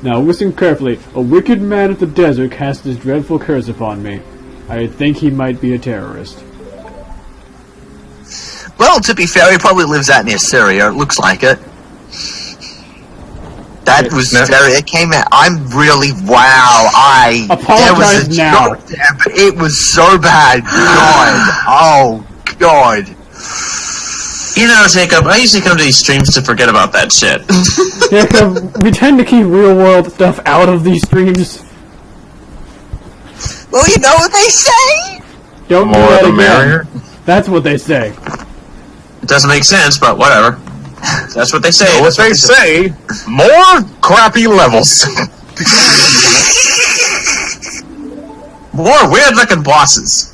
Now, listen carefully. A wicked man of the desert cast his dreadful curse upon me. I think he might be a terrorist. Well, to be fair, he probably lives out near Syria. It looks like it. That was No. very. It came out. I'm really. Wow. There was Apologize a now. joke there, but it was so bad. God. Oh, God. You know, Jacob, I usually come to these streams to forget about that shit. Yeah, we tend to keep real-world stuff out of these streams. Well, you know what they say? Don't do More that the again. merrier. That's what they say. It doesn't make sense, but whatever. That's what they say. What they say, more crappy levels. More weird-looking bosses.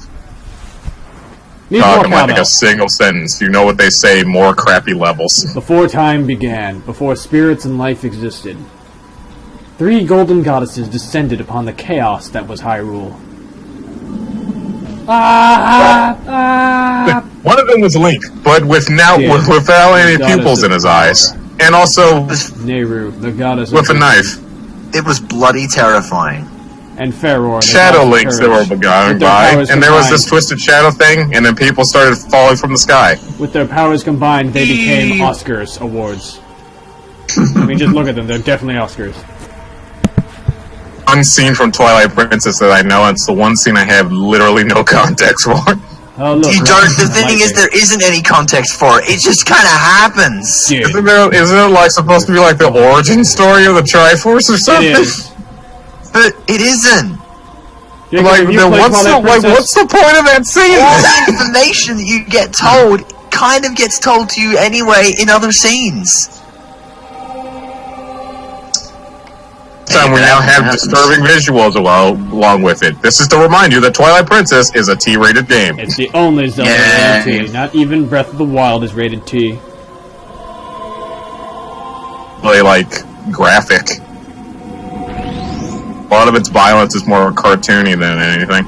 Need more Talking like cowbell. a single sentence. You know what they say, more crappy levels. Before time began, before spirits and life existed, 3 golden goddesses descended upon the chaos that was Hyrule. One of them was Link, but without any Goddess pupils in of his eyes. And also Nehru, the goddess with a of knife. It was bloody terrifying. and Ferror, the Shadow goddess of links that were courage. going With their by, powers and there was this combined- twisted shadow thing, and then people started falling from the sky. With their powers combined, they became Oscars awards. I mean, just look at them; they're definitely Oscars. One scene from Twilight Princess that I know, and it's the one scene I have literally no context for. Oh look! You don't. The thing lightning. is, there isn't any context for it. It just kind of happens. Dude, Isn't it like supposed to be like the origin story of the Triforce or it something? is. But it isn't. Jacob, Like, have you then played what's the, Twilight like, Princess? what's the point of that scene? All the information that you get told kind of gets told to you anyway in other scenes. Time we now have happens. disturbing visuals along with it. This is to remind you that Twilight Princess is a T-rated game. It's the only Zelda Yeah. rated T. Not even Breath of the Wild is rated T. Really, like, graphic. A lot of its violence is more cartoony than anything.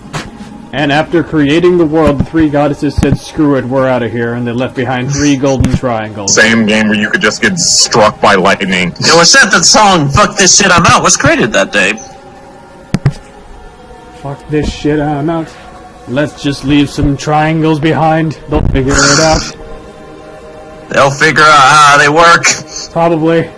And after creating the world, the 3 goddesses said, "Screw it, we're out of here," and they left behind 3 golden triangles. Same game where you could just get struck by lightning. It was said that song "Fuck This Shit I'm Out" was created that day. Fuck this shit, I'm out. Let's just leave some triangles behind. They'll figure it out. They'll figure out how they work. Probably.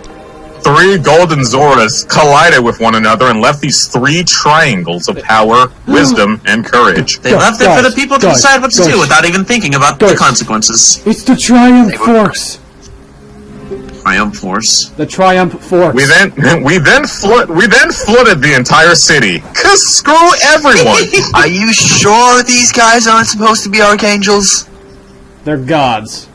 3 golden Zoras collided with one another and left these 3 triangles of power, wisdom, and courage. They left it for the people to guys, decide what to guys. do without even thinking about the Guys. consequences. It's the Triumph Forks! Triumph Force. The Triumph Forks. We then flooded the entire city. 'Cause screw everyone. Are you sure these guys aren't supposed to be archangels? They're gods.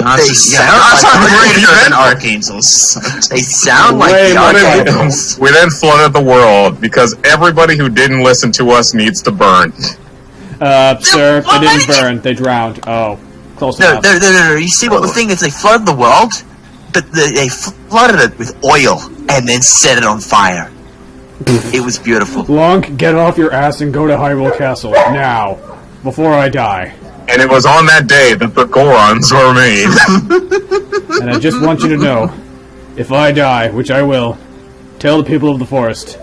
sound like greater than archangels. They sound like Wait, the wait, archangels. We then flooded the world because everybody who didn't listen to us needs to burn. Sir, they didn't burn. They drowned. Oh, close No, enough. no. You see what the thing is? They flooded the world, but they flooded it with oil and then set it on fire. It was beautiful. Lonk, get off your ass and go to Hyrule Castle now, before I die. And it was on that day that the Gorons were made. And I just want you to know, if I die, which I will, tell the people of the forest,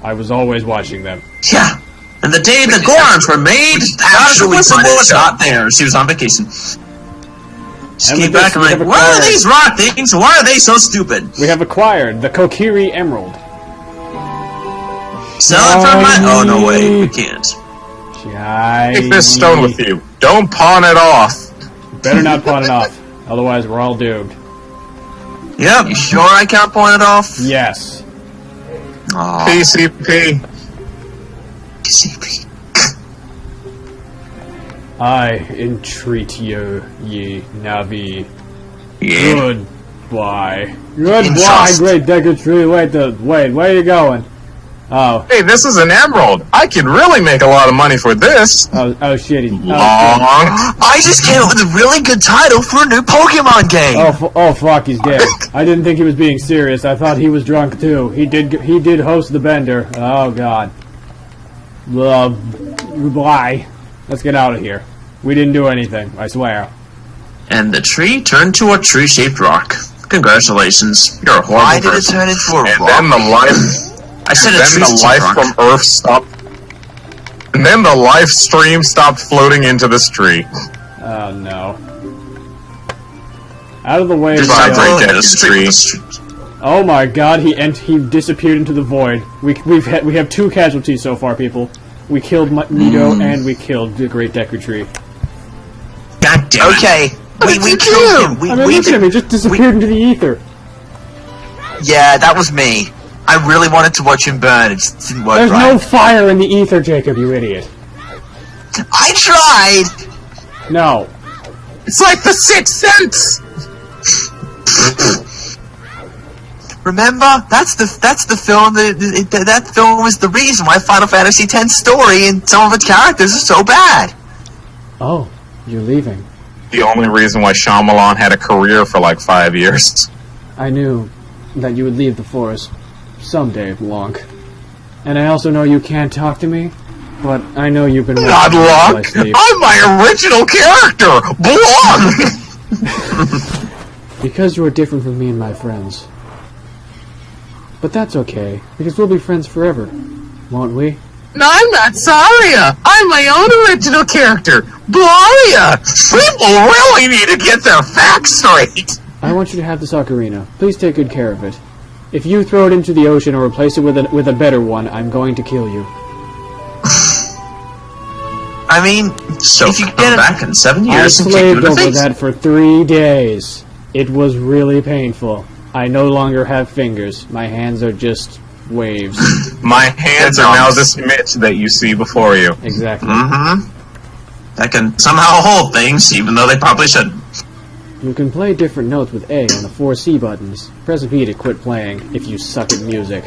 I was always watching them. Yeah. And the day the Gorons were made, Actually, Alyssa was Punisher. not there. She was on vacation. Just And came with back this, and we like, have what are acquired- these rock things? Why are they so stupid? We have acquired the Kokiri Emerald. Sell it for my... Oh, no way. We can't. Take this stone with you. Don't pawn it off. Better not pawn it off, otherwise we're all doomed. Yep. You sure I can't point it off? Yes. Aw. PCP. I entreat you, ye Navi. Yeah. Goodbye. Goodbye, Intrust. great Deku Tree. Wait, where are you going? Oh, Hey, this is an emerald. I could really make a lot of money for this. oh shit. Long. I just came up with a really good title for a new Pokemon game. Oh fuck, he's dead. I didn't think he was being serious. I thought he was drunk too. He did host the bender. Oh god. Bye. Let's get out of here. We didn't do anything, I swear. And the tree turned to a tree-shaped rock. Congratulations. You're a horrible Why did it person. turn into a And rock? then the life. I said a Then the tree-shaped life rock. from Earth stopped. And then the life stream stopped floating into this tree. Oh no. Out of the way. Goodbye, Leo. great Oh, Deku the Tree. street. Oh my god, he disappeared into the void. We have 2 casualties so far, people. We killed Nito and we killed the Great Deku Tree. God damn it. Okay, we killed him. I mean, look at him, he just disappeared into the ether. Yeah, that was me. I really wanted to watch him burn. It just didn't work There's right. no fire in the ether, Jacob, you idiot. I tried. No. It's like the Sixth Sense. Remember, that's the film. That film was the reason why Final Fantasy X's story and some of its characters are so bad. Oh, you're leaving. The only reason why Shyamalan had a career for like 5 years. I knew that you would leave the forest someday, Lonk. And I also know you can't talk to me, but I know you've been Not waiting until I Locke. sleep. I'm my original character. Belong. Because you are different from me and my friends. But that's okay, because we'll be friends forever, won't we? No, I'm not Saria. I'm my own original character, Gloria. People really need to get their facts straight. I want you to have this ocarina. Please take good care of it. If you throw it into the ocean or replace it with a better one, I'm going to kill you. I mean, So if you come get it, back in 7 I years and kick you in slaved the over face. that for 3 days. It was really painful. I no longer have fingers. My hands are just waves. My hands are now this mitch that you see before you. Exactly. Mm-hmm. That can somehow hold things, even though they probably shouldn't. You can play different notes with A and the 4 C buttons. Press B to quit playing if you suck at music.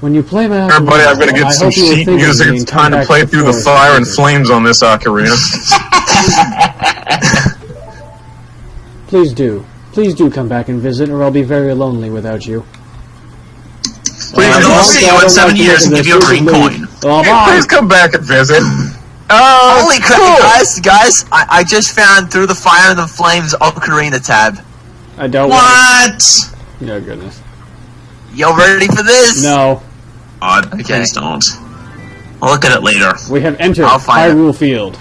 When you play my ocarina, Everybody, I'm gonna I get some hope you will sheet think of music. me It's and come time to back play the through the forest fire and together. flames on this ocarina. Please do. Please do come back and visit, or I'll be very lonely without you. Please, And we'll also, see you I in don't 7 like to years look and at give you a this. green Please coin. leave. Bye. Please come back and visit. holy crap, Cool. guys! I just found Through the Fire and the Flames Ocarina tab. I don't What? No goodness. Y'all ready for this? No. God, please don't. I'll look at it later. We have entered I'll find it. Hyrule Field.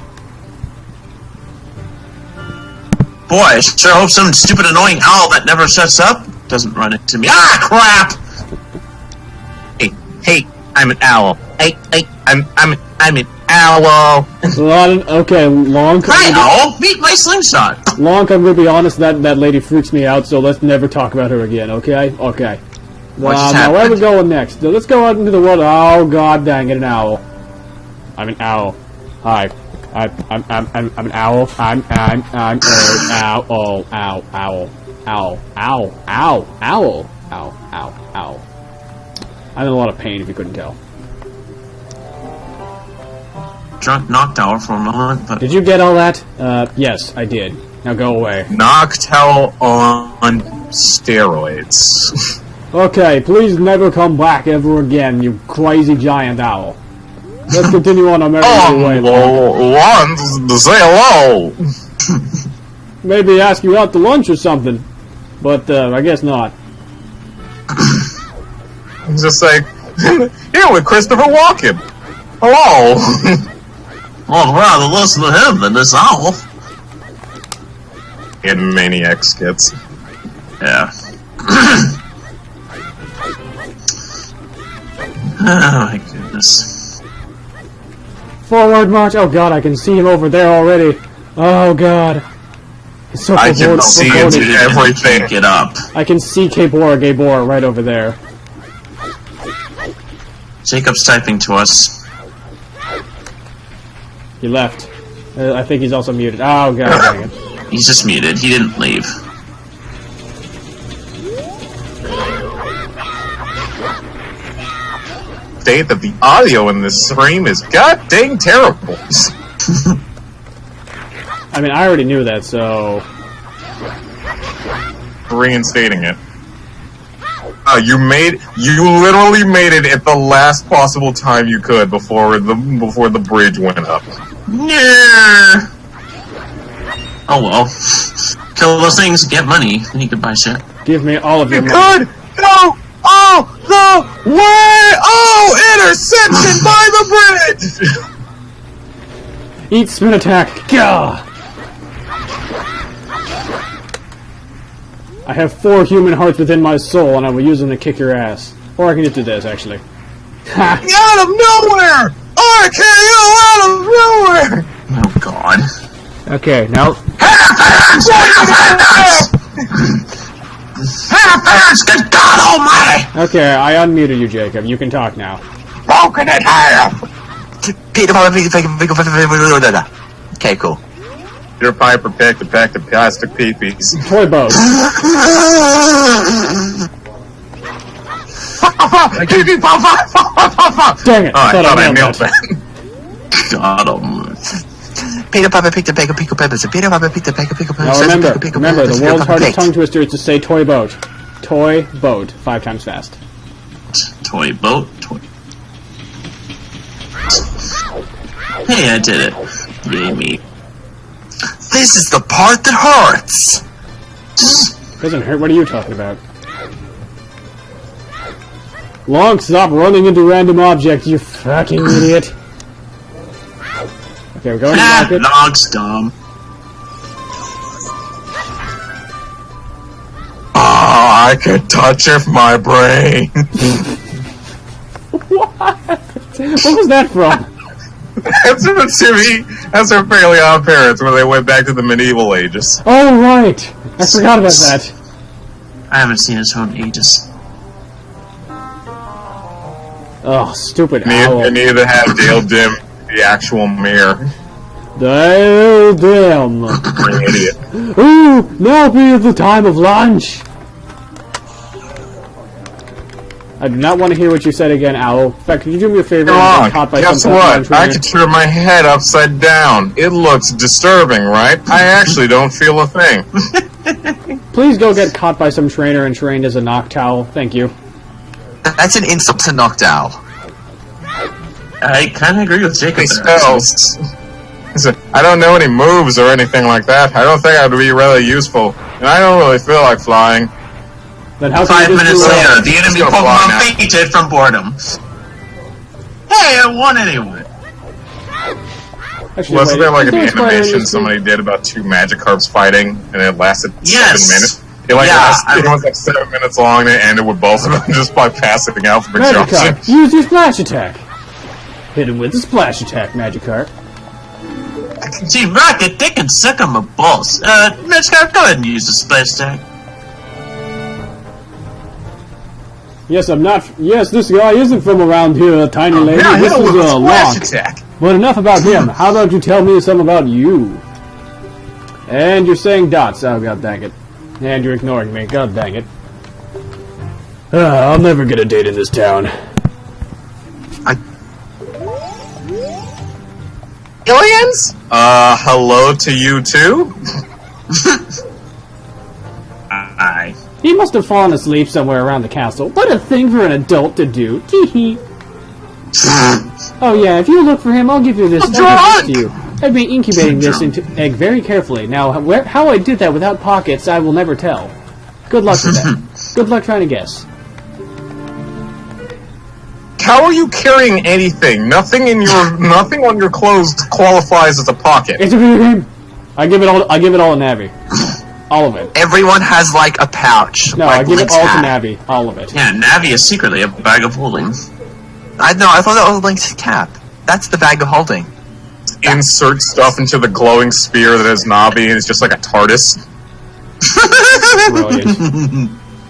Boy, I sure hope some stupid annoying owl that never shuts up doesn't run into me. Ah, crap! Hey, I'm an owl. I'm an owl. Okay, Lonk. Hi, owl! Meet my slingshot! Lonk, I'm gonna be honest, that lady freaks me out, so let's never talk about her again, okay? Okay. What just Now, where are we happened? going next? Let's go out into the world. Oh, god dang it, an owl. I'm an owl. Hi. I'm an owl. I'm owl. Owl. I'm in a lot of pain if you couldn't tell. Drunk Noctowl for a moment, but... Did you get all that? Yes, I did. Now go away. Noctowl on steroids. Okay, please never come back ever again, you crazy giant owl. Let's continue on our merry way. Wants to say hello. Maybe ask you out to lunch or something. But, I guess not. Just say, here with Christopher Walken. Hello. Well, I'd rather listen to him than this owl. In Maniac skits. Yeah. Oh my goodness. Forward march! Oh god, I can see him over there already. Oh god. It's so I can see into everything. Get up. I can see Gabor right over there. Jacob's typing to us. He left. I think he's also muted. Oh god dang it. He's just muted. He didn't leave. State that the audio in this stream is god dang terrible. I mean, I already knew that, so... Reinstating it. You literally made it at the last possible time you could before the bridge went up. Yeah. Oh well. Kill those things, get money, then you can buy shit. Give me all of your money. You could go all the way! Oh, interception by the bridge! Eat spin attack! Gah! I have 4 human hearts within my soul, and I will use them to kick your ass. Or I can just do this, actually. Ha! Out of nowhere! RKO out of nowhere! Oh god. Okay, now... Good God Almighty! Okay, I unmuted you, Jacob. You can talk now. Broken in half! Okay, cool. Peter Piper picked a pack of plastic peepees. Toy boat. Dang it! Oh, I thought I nailed nailed that. God Almighty. Peter Piper picked a bag of pickle peppers. Peter Piper picked a bag of pickle peppers. Now remember, the world's hardest tongue twister is to say toy boat. Toy boat. 5 times fast. Toy boat. Toy. Hey, I did it. Yay me. This is the part that hurts. Doesn't hurt. What are you talking about? Long, stop running into random objects, you fucking idiot. Okay, we're going to market. Log's dumb. Oh, I could touch if my brain. What? What was that from? That's from TV. That's from Fairly Odd Parents, where they went back to the medieval ages. Oh, right. I forgot about that. I haven't seen it in ages. Oh, stupid owl. You need to have Dale dim the actual mirror. Dale dim. You're an idiot. Ooh, now be the time of lunch. I do not want to hear what you said again, Owl. In fact, could you do me a favor and get caught by Guess some what? trainer? I can turn my head upside down. It looks disturbing, right? I actually don't feel a thing. Please go get caught by some trainer and trained as a Noctowl. Thank you. That's an insult to Noctowl. I kind of agree with Jacob. Any spells? I don't know any moves or anything like that. I don't think I would be really useful. And I don't really feel like flying. Then how 5 can you minutes just do later, it? the enemy Let's go fly Pokemon now. fainted from boredom. Hey, I won anyway. Actually, Wasn't there like is an there a spider in animation this somebody did about 2 Magikarps fighting, and it lasted Yes. 7 minutes? It was like 7 minutes long, and it ended with both of them just by passing out from exhaustion. Magikarp, use your splash attack. Hit him with the splash attack, Magikarp. Team Rocket, they can suck on my balls. Magikarp, go ahead and use the splash attack. Yes, I'm not. Yes, this guy isn't from around here, tiny lady. Yeah, this hit him is with a a splash lock. attack. But enough about him. How about you tell me some about you? And you're saying dots. Oh, god dang it. And you're ignoring me. God dang it. I'll never get a date in this town. Aliens? Hello to you too? Hi. He must have fallen asleep somewhere around the castle. What a thing for an adult to do. Tee-hee. Oh yeah, if you look for him, I'll give you this. I'll give this to you. I've been incubating this into egg very carefully. Now, how I did that without pockets, I will never tell. Good luck with that. Good luck trying to guess. How are you carrying anything? Nothing on your clothes qualifies as a pocket. It's a video game. I give it all to Navi. All of it. Everyone has like a pouch. No, like I give Link's it all hat. to Navi. All of it. Yeah, Navi is secretly a bag of holding. I thought that was Link's cap. That's the bag of holding. Insert stuff into the glowing spear that is Navi, and it's just like a TARDIS. Brilliant.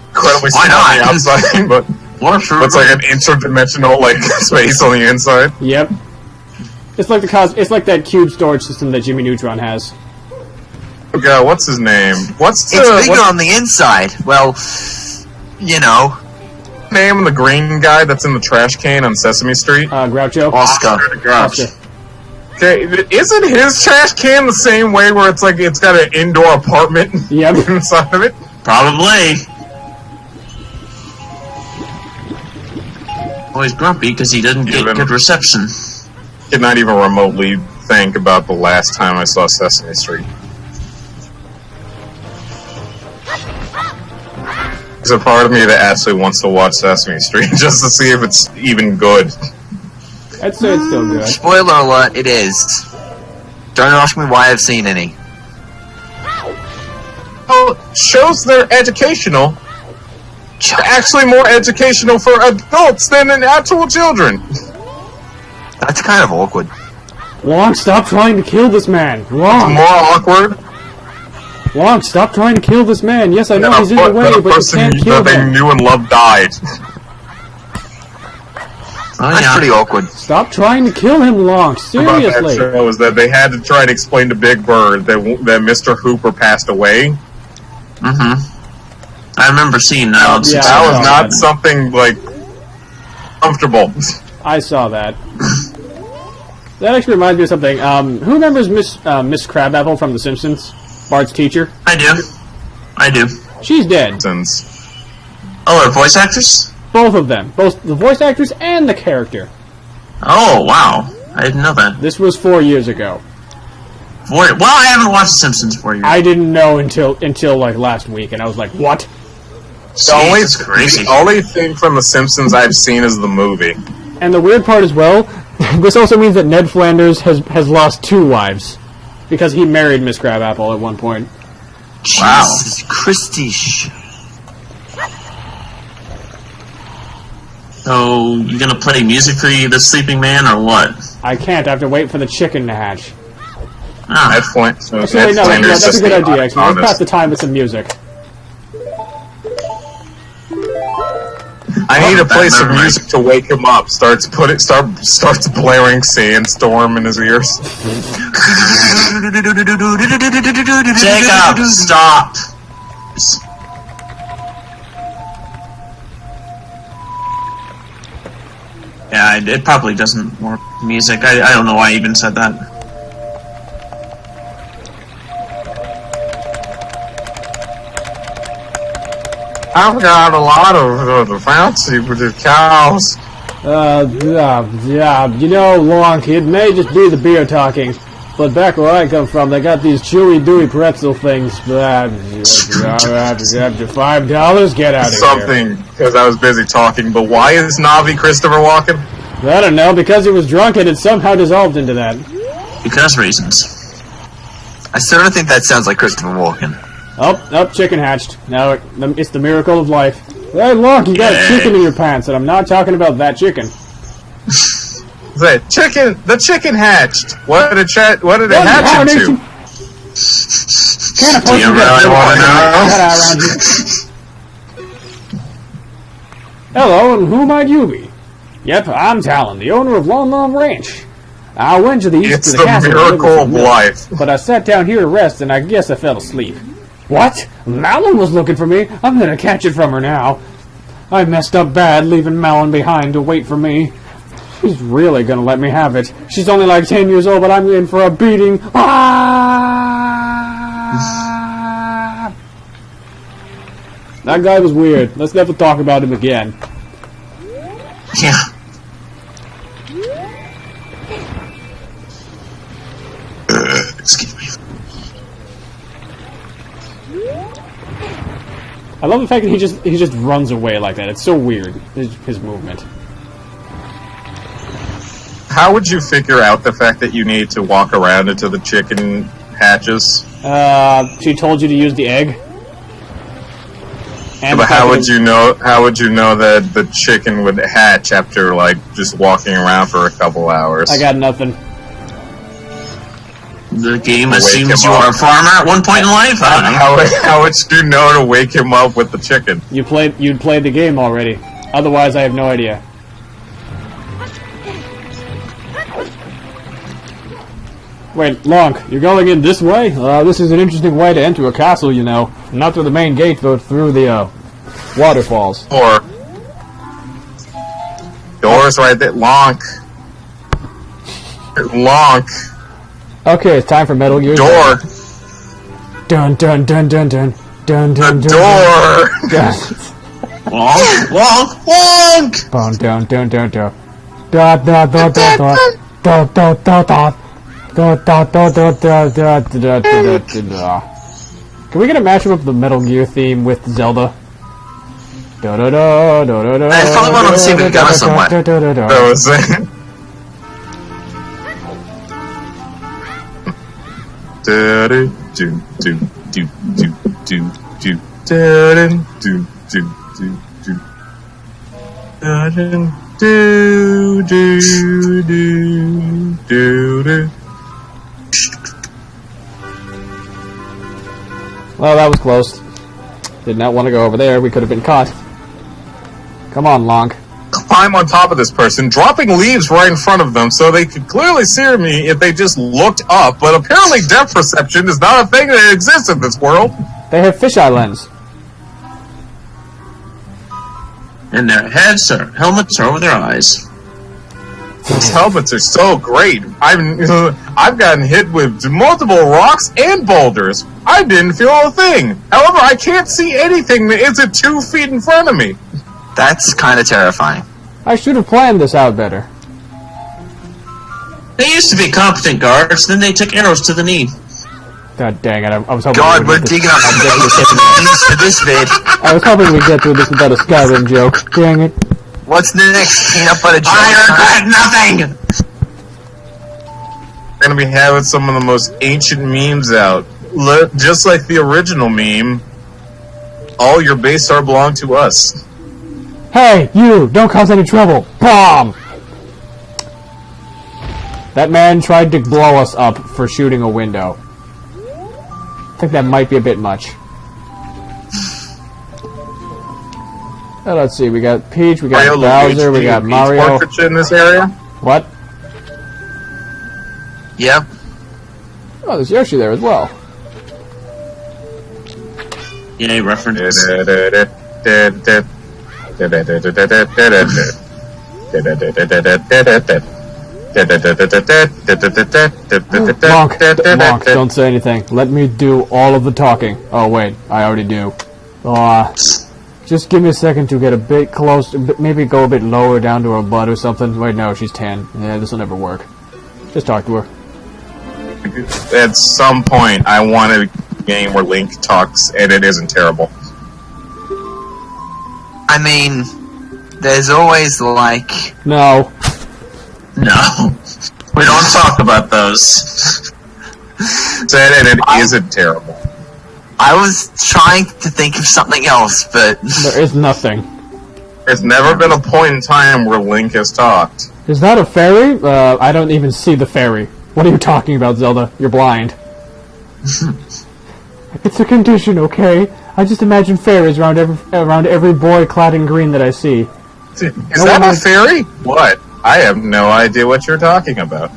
Incredibly Why small on not? the outside, but it's like an interdimensional like space on the inside. Yep. It's like it's like that cube storage system that Jimmy Neutron has. Oh god, what's his name? It's bigger on the inside. Well, you know. Name of the green guy that's in the trash can on Sesame Street? Groucho. Oscar. Oscar. Okay, isn't his trash can the same way where it's like it's got an indoor apartment Yep. inside of it? Probably. Well, he's grumpy because he didn't get good reception. Did not even remotely think about the last time I saw Sesame Street. There's a part of me that actually wants to watch Sesame Street just to see if it's even good. I'd say it's still good. Spoiler alert, it is. Don't ask me why I've seen any. Oh, shows they're educational. They're actually more educational for adults than in actual children. That's kind of awkward. Long, stop trying to kill this man. Long. More awkward. Long, stop trying to kill this man. Yes, I know he's in the way, but you can't kill that they him. knew and loved died. Oh, That's yeah. pretty awkward. Stop trying to kill him, Long. About that Seriously. show is that they had to try to explain to Big Bird that Mr. Hooper passed away. Mm-hmm. I remember seeing that on Yeah. That was I saw not that. something like comfortable. I saw that. That actually reminds me of something. Who remembers Miss Crabapple from The Simpsons? Bart's teacher? I do. She's dead. Since Oh, they're voice actors? Both of them. Both the voice actors and the character. Oh, wow. I didn't know that. This was 4 years ago. Well, I haven't watched The Simpsons for years. I didn't know until like last week, and I was like, what? It's crazy. The only thing from The Simpsons I've seen is the movie. And the weird part as well, this also means that Ned Flanders has lost 2 wives. Because he married Miss Crabapple at one point. Wow. Jesus Christish. So, you gonna play music for the sleeping man, or what? I can't, I have to wait for the chicken to hatch. Ah, Ned Flanders Actually, no, that's just a good the idea, actually. Let's pass honest. the time with some music. I need to play bad some memory. music to wake him up. Starts blaring Sandstorm in his ears. Jacob, stop! Yeah, it probably doesn't work. Music. I don't know why I even said that. I've got a lot of the fancy with the cows. Yeah, you know, Long, it may just be the beer talking, but back where I come from, they got these chewy, dewy pretzel things. $5, get out of here. Something, because I was busy talking, but why is Navi Christopher Walken? I don't know, because he was drunk and it somehow dissolved into that. Because reasons. I still don't think that sounds like Christopher Walken. Oh, chicken hatched. Now it's the miracle of life. Hey, look, you got a chicken in your pants, and I'm not talking about that chicken. The chicken hatched. What did it hatch into? Kind of Do you really want to know? Hello, and who might you be? Yep, I'm Talon, the owner of Lon Lon Ranch. I went to the east It's to the the castle. miracle of life. But I sat down here to rest, and I guess I fell asleep. What? Malon was looking for me? I'm gonna catch it from her now. I messed up bad, leaving Malon behind to wait for me. She's really gonna let me have it. She's only like 10 years old, but I'm in for a beating. Ah! That guy was weird. Let's never talk about him again. Yeah. Excuse me. I love the fact that he just runs away like that. It's so weird, his movement. How would you figure out the fact that you need to walk around until the chicken hatches? She told you to use the egg. And But how would you know? How would you know that the chicken would hatch after like just walking around for a couple hours? I got nothing. The game Wake assumes him you up. are a farmer at one point in life. I don't know. How would you know to wake him up with the chicken? You'd played the game already. Otherwise, I have no idea. Wait, Lonk, you're going in this way? This is an interesting way to enter a castle, you know. Not through the main gate, but through the, waterfalls. Or doors right there. Lonk. Lonk. Okay, it's time for Metal Gear. Door. Dun dun dun dun dun dun dun The dun. door. Dun Wonk, wonk, wonk! dun dun dun dun. Da da da da da. Da da da da. Da da da da da da da da da. Can we get a mashup of the Metal Gear theme with Zelda? Da da da da da da. It's probably one on the same gun somewhere. Da da da da. That was it. Do do do do do do do do do do do do. Well, that was close. Did not want to go over there. We could have been caught. Come on, Lonk. Climb on top of this person, dropping leaves right in front of them so they could clearly see me if they just looked up, but apparently depth perception is not a thing that exists in this world. They have fisheye lens. And their helmets are over their eyes. These helmets are so great. I've gotten hit with multiple rocks and boulders. I didn't feel a thing. However, I can't see anything that isn't 2 feet in front of me. That's kind of terrifying. I should have planned this out better. They used to be competent guards, then they took arrows to the knee. God dang it! I was hoping. God, we we're would get digging up some names for this vid. I was hoping we'd get through this without a Skyrim joke. Dang it! What's next? Peanut butter jelly? I regret nothing! We're gonna be having some of the most ancient memes out. Just like the original meme, all your base star belong to us. Hey, you! Don't cause any trouble! Bomb! That man tried to blow us up for shooting a window. I think that might be a bit much. Let's see, we got Peach, we got Bowser, we got Mario. In this area? What? Yep. Oh, there's Yoshi there as well. Yay, references. Monk, don't say anything. Let me do all of the talking. Oh, wait, I already do. Just give me a second to get a bit close, maybe go a bit lower down to her butt or something. Wait, no, she's 10. Yeah, this will never work. Just talk to her. At some point, I want a game where Link talks, and it isn't terrible. I mean, there's always like... No. No. We don't talk about those. Said, and it isn't terrible. I was trying to think of something else, but... There is nothing. There's never been a point in time where Link has talked. Is that a fairy? I don't even see the fairy. What are you talking about, Zelda? You're blind. It's a condition, okay? I just imagine fairies around every boy clad in green that I see. Is that a fairy? What? I have no idea what you're talking about.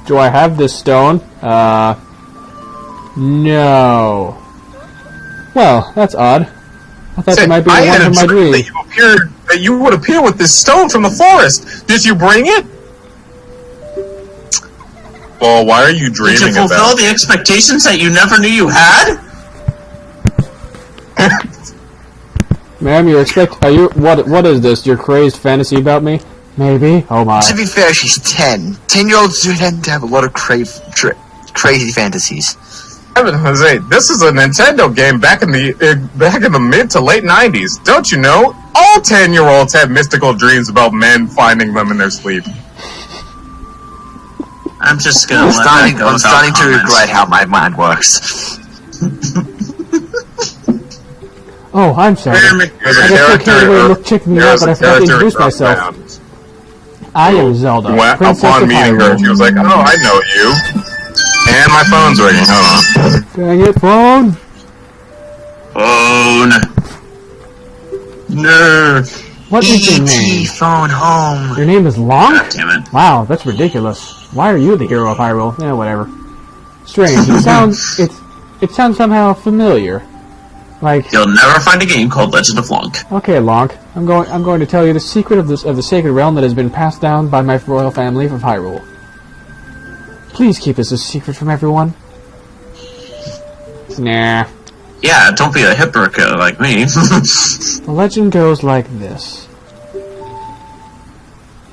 Do I have this stone? No. Well, that's odd. I thought it might be the one from my dream. That you would appear with this stone from the forest. Did you bring it? Well, why are you dreaming Did you fulfill the expectations that you never knew you had? Ma'am, what is this? Your crazed fantasy about me? Maybe. Oh my. To be fair, she's 10. 10-year-olds tend to have a lot of crazy fantasies. Jose, this is a Nintendo game back in the mid to late 90s. Don't you know? All 10-year-olds have mystical dreams about men finding them in their sleep. I'm just gonna I'm starting to regret how my mind works. Oh, I'm sorry. I got so carried away and checked me out, but I forgot to introduce myself. I am Zelda, Princess upon of meeting her, she was like, "Oh, I know you." And my phone's ringing. Hold on. Dang it, phone! Phone. No. What is your name? E.T. phone home. Your name is Long? God damn it. Wow, that's ridiculous. Why are you the hero of Hyrule? Yeah, whatever. Strange. It sounds somehow familiar. Like, you'll never find a game called Legend of Lonk. Okay, Lonk. I'm going to tell you the secret of the sacred realm that has been passed down by my royal family of Hyrule. Please keep this a secret from everyone. Nah. Yeah, don't be a hypocrite like me. The legend goes like this.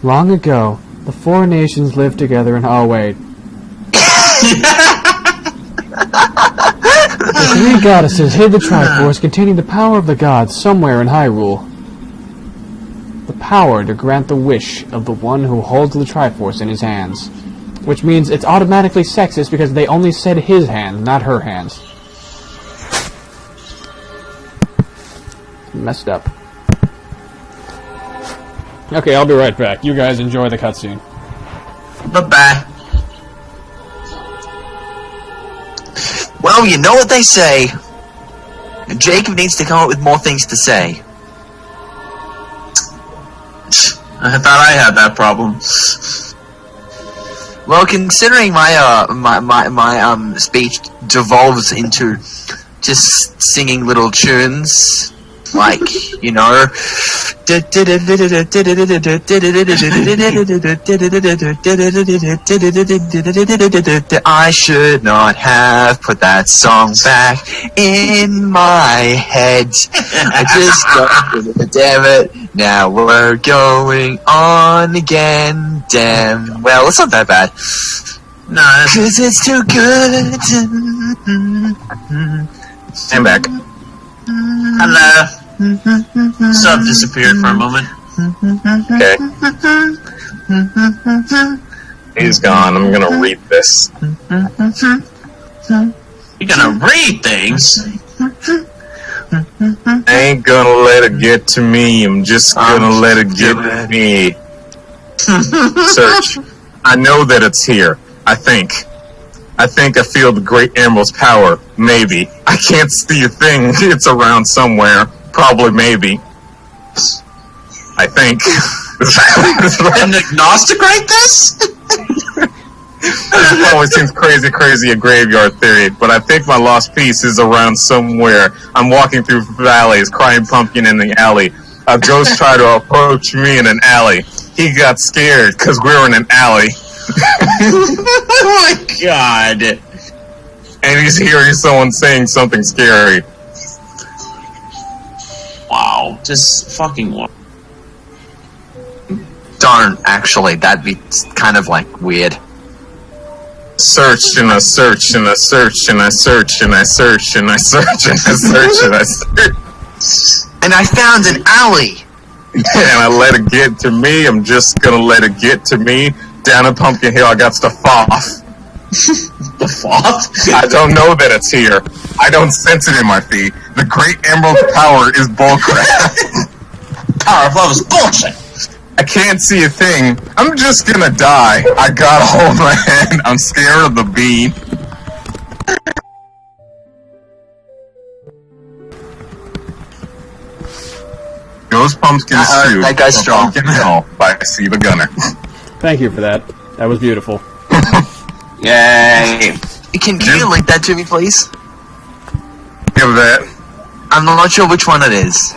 Long ago, the four nations lived together in... Oh, wait. The three goddesses hid the Triforce containing the power of the gods somewhere in Hyrule. The power to grant the wish of the one who holds the Triforce in his hands. Which means it's automatically sexist because they only said his hand, not her hands. Messed up. Okay, I'll be right back. You guys enjoy the cutscene. Bye-bye. Well, you know what they say. Jacob needs to come up with more things to say. I thought I had that problem. Well, considering my speech devolves into just singing little tunes, like, you know, I should not have put that song back in my head. I just got damn it. Now we're going on again. Damn. Well, it's not that bad. No, Cause it's too good. I'm back. hello. Sub disappeared for a moment. Okay. He's gone. I'm gonna read this. You're gonna read things? I ain't gonna let it get to me. I'm just gonna let it get to me. Search. I know that it's here. I think I feel the Great Emerald's power. Maybe. I can't see a thing. It's around somewhere. Probably, maybe. I think. An agnostic write this? It always seems crazy a graveyard theory, but I think my lost piece is around somewhere. I'm walking through valleys, crying pumpkin in the alley. A ghost tried to approach me in an alley. He got scared because we were in an alley. Oh my god. And he's hearing someone saying something scary. Wow. Just fucking what? Don't, actually. That'd be kind of, like, weird. Searched and I searched and I searched and I searched and I searched and I searched and I searched and I searched. And I found an alley! And I let it get to me. I'm just gonna let it get to me. Down in Pumpkin Hill, I got the Foth. The Foth? I don't know that it's here. I don't sense it in my feet. The Great Emerald's power is bullcrap. Power of love is bullshit. I can't see a thing. I'm just gonna die. I gotta hold my hand. I'm scared of the bean. Those pumpkins too. That guy's from strong. Pumpkin Hill by See the Gunner. Thank you for that. That was beautiful. Yay. Can you link that to me, please? Give that I'm not sure which one it is.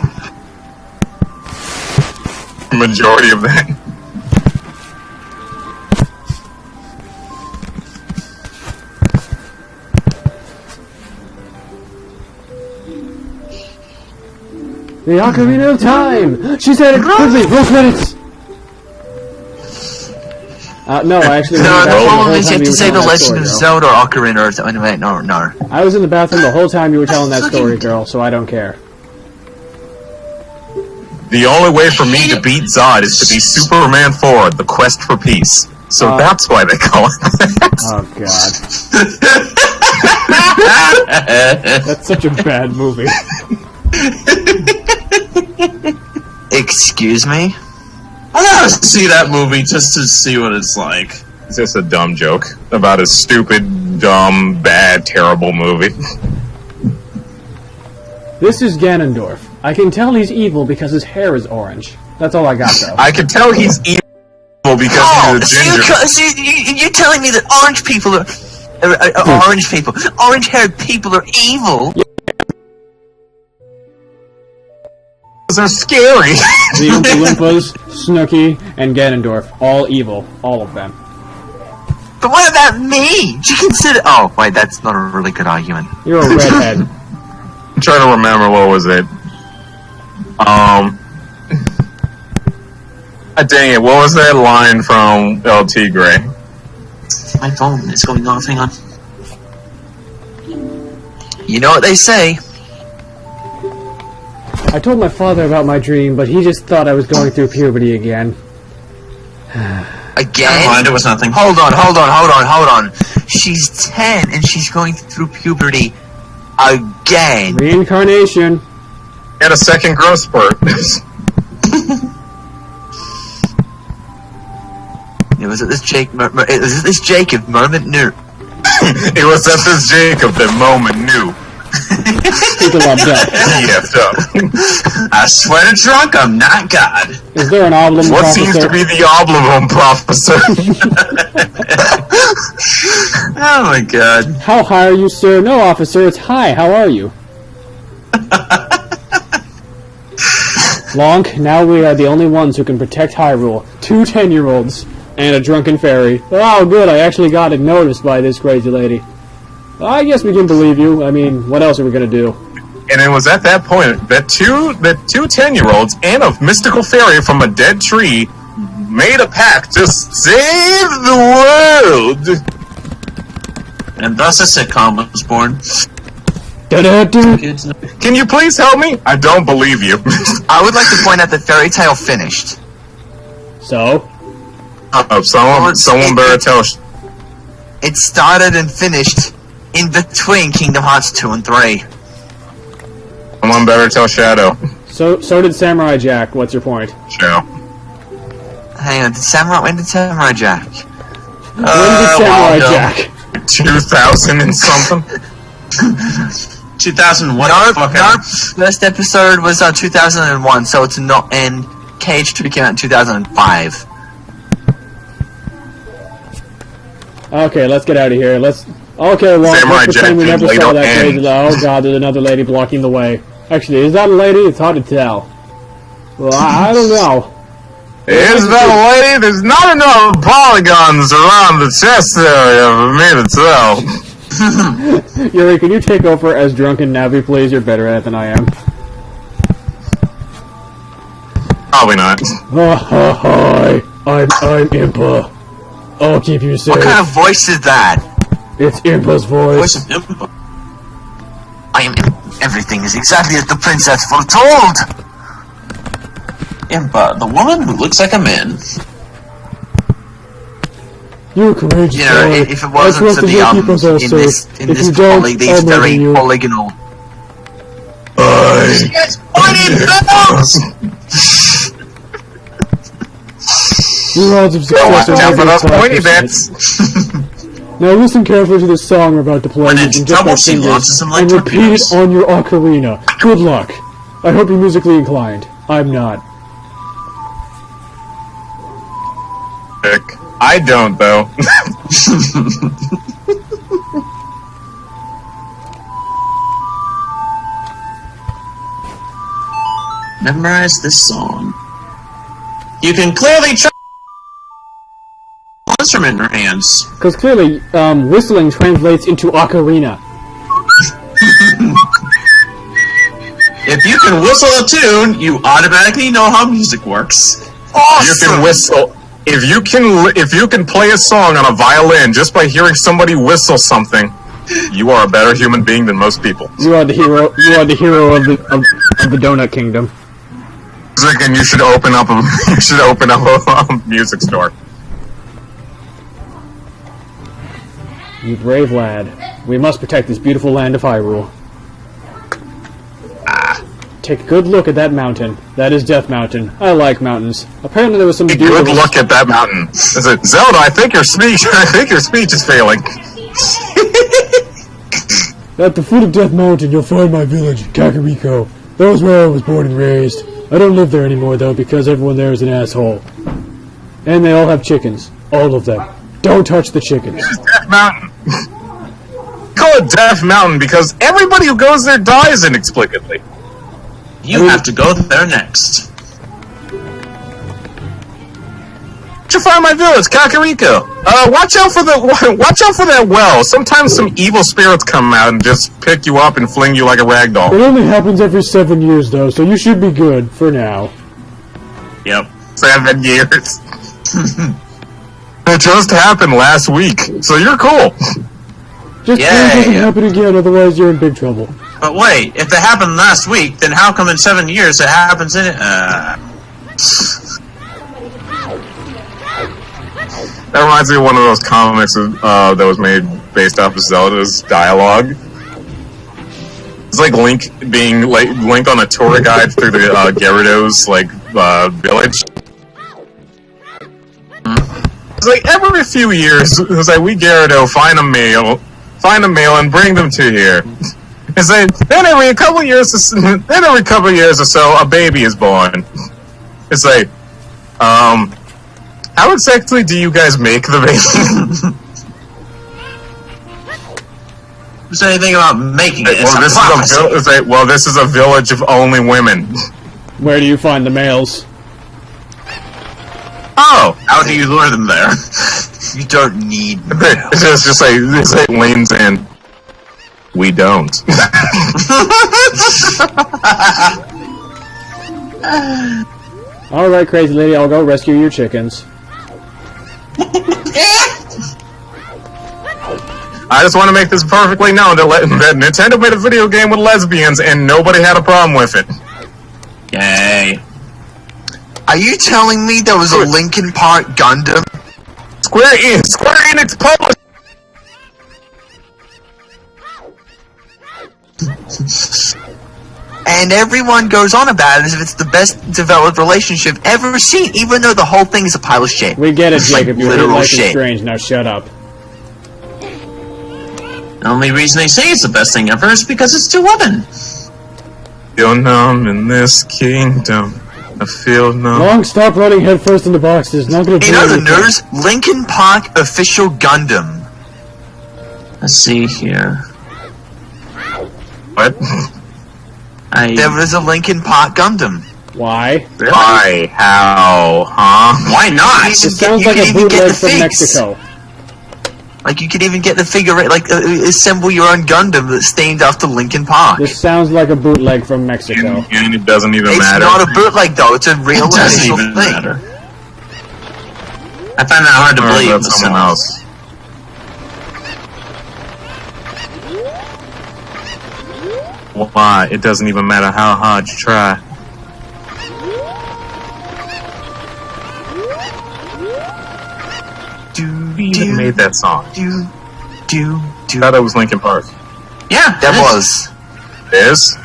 majority of that. The Ocarina of Time! She said it quickly! Roll credits! No, I actually was in the No, the bathroom problem whole is you time have to were say the telling that Legend story, of girl. Zelda Ocarina of Time. Wait, no. I was in the bathroom the whole time you were telling that story, girl, so I don't care. The only way for me to beat Zod is to be Superman 4, The Quest for Peace. So that's why they call it that. Oh, God. That's such a bad movie. Excuse me? I gotta see that movie just to see what it's like. It's just a dumb joke about a stupid, dumb, bad, terrible movie. This is Ganondorf. I can tell he's evil because his hair is orange. That's all I got, though. I can tell he's evil because Oh, he's a ginger. so you're telling me that orange people are... orange-haired people are evil? They're scary. The Oompa Loompas, Snooki, and Ganondorf. All evil. All of them. But what about me? Do you consider... Oh, wait, that's not a really good argument. You're a redhead. I'm trying to remember, what was it? Dang it, what was that line from El Tigre? My phone is going off, hang on. You know what they say. I told my father about my dream, but he just thought I was going through puberty again. Again? Never mind, it was nothing. Hold on. She's 10 and she's going through puberty again. Reincarnation. Had a second growth spurt. It was at this Jacob moment knew. It was at this Jacob that moment knew. People are dead. He effed up. I swear to drunk, I'm not God. Is there an oblong What officer? seems to be the oblong officer? Oh my god. How high are you, sir? No, officer, it's high. How are you? Lonk, now we are the only ones who can protect Hyrule. 2 10-year-olds and a drunken fairy. Oh, good, I actually got it noticed by this crazy lady. I guess we can believe you. I mean, what else are we gonna do? And it was at that point that two 10-year-olds and a mystical fairy from a dead tree made a pact to save the world. And thus a sitcom was born. Da-da-da. Kids know. Can you please help me? I don't believe you. I would like to point out that Fairy Tail finished. So? Someone better tell. It started and finished in between Kingdom Hearts 2 and 3. Someone better tell Shadow. So did Samurai Jack. What's your point? Shadow. Hang on, when did Samurai Jack? When did Samurai no. Jack? 2000 and something. 2001. Nope. First episode was 2001, so it's not. And KH2 came out in 2005. Okay, let's get out of here. Okay, well, Samurai let's pretend we Jack never laid saw on that end. crazy. Oh god, there's another lady blocking the way. Actually, is that a lady? It's hard to tell. Well, I don't know. Is that a lady? There's not enough polygons around the chest area for me to tell. Yuri, can you take over as drunken Navi, please? You're better at it than I am. Probably not. Hi, I'm Impa. I'll keep you safe. What kind of voice is that? It's Impa's voice. Voice of Impa. Everything is exactly as the princess foretold. Impa, the woman who looks like a man. You're courageous. You know, boy. if it wasn't That's for what the keep us all in this safe. If you these don't, I'll very murder you. polygonal. Yes, Your odds of Watch success out are for those pointy 5%. bits. Now listen carefully to the song we're about to play. When You it's can just trouble, my she fingers launches them like and repeat it torpedoes. on your ocarina. Good luck. I hope you're musically inclined. I'm not. I don't, though. Memorize this song. You can clearly try an instrument in your hands. Because clearly, whistling translates into Ocarina. If you can whistle a tune, you automatically know how music works. Awesome. You can whistle. If you can play a song on a violin just by hearing somebody whistle something, you are a better human being than most people. You are the hero. You are the hero of the Donut Kingdom. And you should open up a music store. You brave lad. We must protect this beautiful land of Hyrule. Take a good look at that mountain. That is Death Mountain. I like mountains. Apparently there was some Take a good look at that mountain. Is it Zelda? I think your speech is failing. At the foot of Death Mountain, you'll find my village, Kakariko. That was where I was born and raised. I don't live there anymore though because everyone there is an asshole. And they all have chickens. All of them. Don't touch the chickens. It's Death Mountain. Call it Death Mountain because everybody who goes there dies inexplicably. You have to go there next. You find my village, Kakariko. Watch out for that well. Sometimes some evil spirits come out and just pick you up and fling you like a rag doll. It only happens every 7 years though, so you should be good for now. Yep, 7 years. It just happened last week, so you're cool. Just pray it doesn't happen again, otherwise you're in big trouble. But wait, if it happened last week, then how come in 7 years it happens in it? That reminds me of one of those comics that was made based off of Zelda's dialogue. It's like Link being Link on a tour guide through the Gyarados village. It's like every few years, it's like we Gyarado find a male and bring them to here. It's like then every couple of years or so, a baby is born. It's like, how exactly do you guys make the baby? Who's anything about making it? This is a village of only women. Where do you find the males? Oh! How do you lure them there? You don't need It's just like leans in. We don't. Alright, crazy lady, I'll go rescue your chickens. I just want to make this perfectly known that Nintendo made a video game with lesbians and nobody had a problem with it. Yay. Are you telling me there was a Linkin Park Gundam? Square Enix published. And everyone goes on about it as if it's the best developed relationship ever seen, even though the whole thing is a pile of shit. We get it, Jacob. You're literal like shit. strange. Now shut up. The only reason they say it's the best thing ever is because it's two women. Feel numb in this kingdom. I feel numb. Long, stop running headfirst into boxes. Not gonna do In other anything. news, Linkin Park official Gundam. Let's see here. What? There was a Linkin Park Gundam. Why? Why? How? Huh? Why not? It sounds like a bootleg from Mexico. Like, you could even get the figure, assemble your own Gundam that's themed after Linkin Park. This sounds like a bootleg from Mexico. And it doesn't even It's matter. not a bootleg, though. It's a real It doesn't official even thing. matter. I find that hard to Or believe that's someone myself. else. Why? It doesn't even matter how hard you try. Who even made that song? I thought that was Linkin Park. Yeah, That it is. was. Is?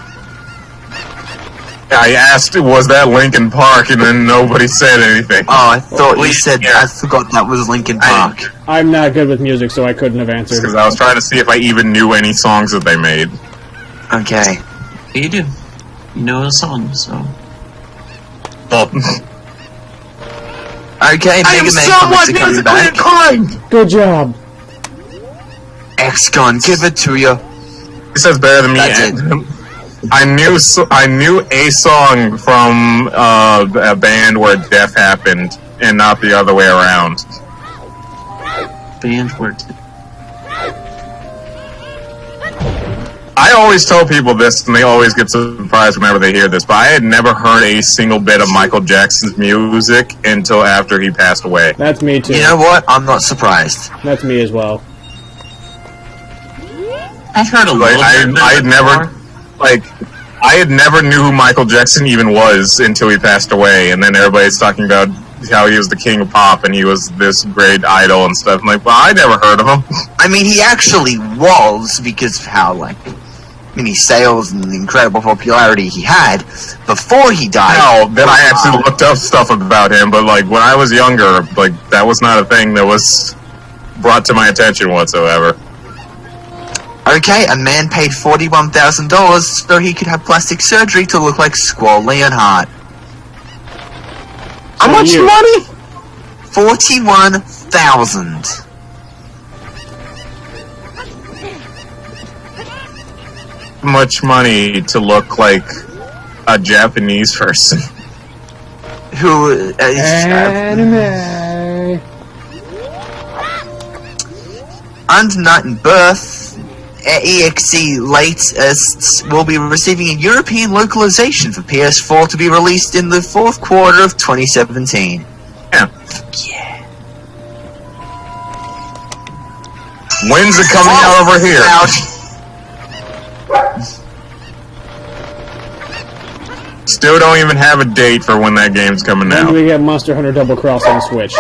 I asked, was that Linkin Park, and then nobody said anything. Oh, I thought you Wait, said. yeah. I forgot that was Linkin Park. I'm not good with music, so I couldn't have answered. Because I was trying to see if I even knew any songs that they made. Okay. You do. You know the song, so. Well, Okay, I am Mega Man somewhat comics are coming musically back. inclined! Good job. X-Gon, give it to you. He says better than me. That's it. I knew a song from a band where death happened, and not the other way around. Band word. I always tell people this, and they always get surprised whenever they hear this, but I had never heard a single bit of Michael Jackson's music until after he passed away. That's me too. You know what? I'm not surprised. That's me as well. I've heard a Like, little bit. I had never, like, I had never knew who Michael Jackson even was until he passed away, and then everybody's talking about how he was the king of pop and he was this great idol and stuff. I'm like, well, I never heard of him. I mean, he actually was, because of how, like, many sales and the incredible popularity he had before he died. No, then I actually looked up stuff about him, but like when I was younger, like that was not a thing that was brought to my attention whatsoever. Okay, a man paid $41,000 so he could have plastic surgery to look like Squall Leonhardt. How much you. money? 41,000. Much money to look like a Japanese person. Who Anime. under Night and Birth, EXE latest will be receiving a European localization for PS4 to be released in the fourth quarter of 2017. Yeah. Yeah. When's it coming out over here? Still don't even have a date for when that game's coming When do out. we get Monster Hunter Double Cross on the Switch?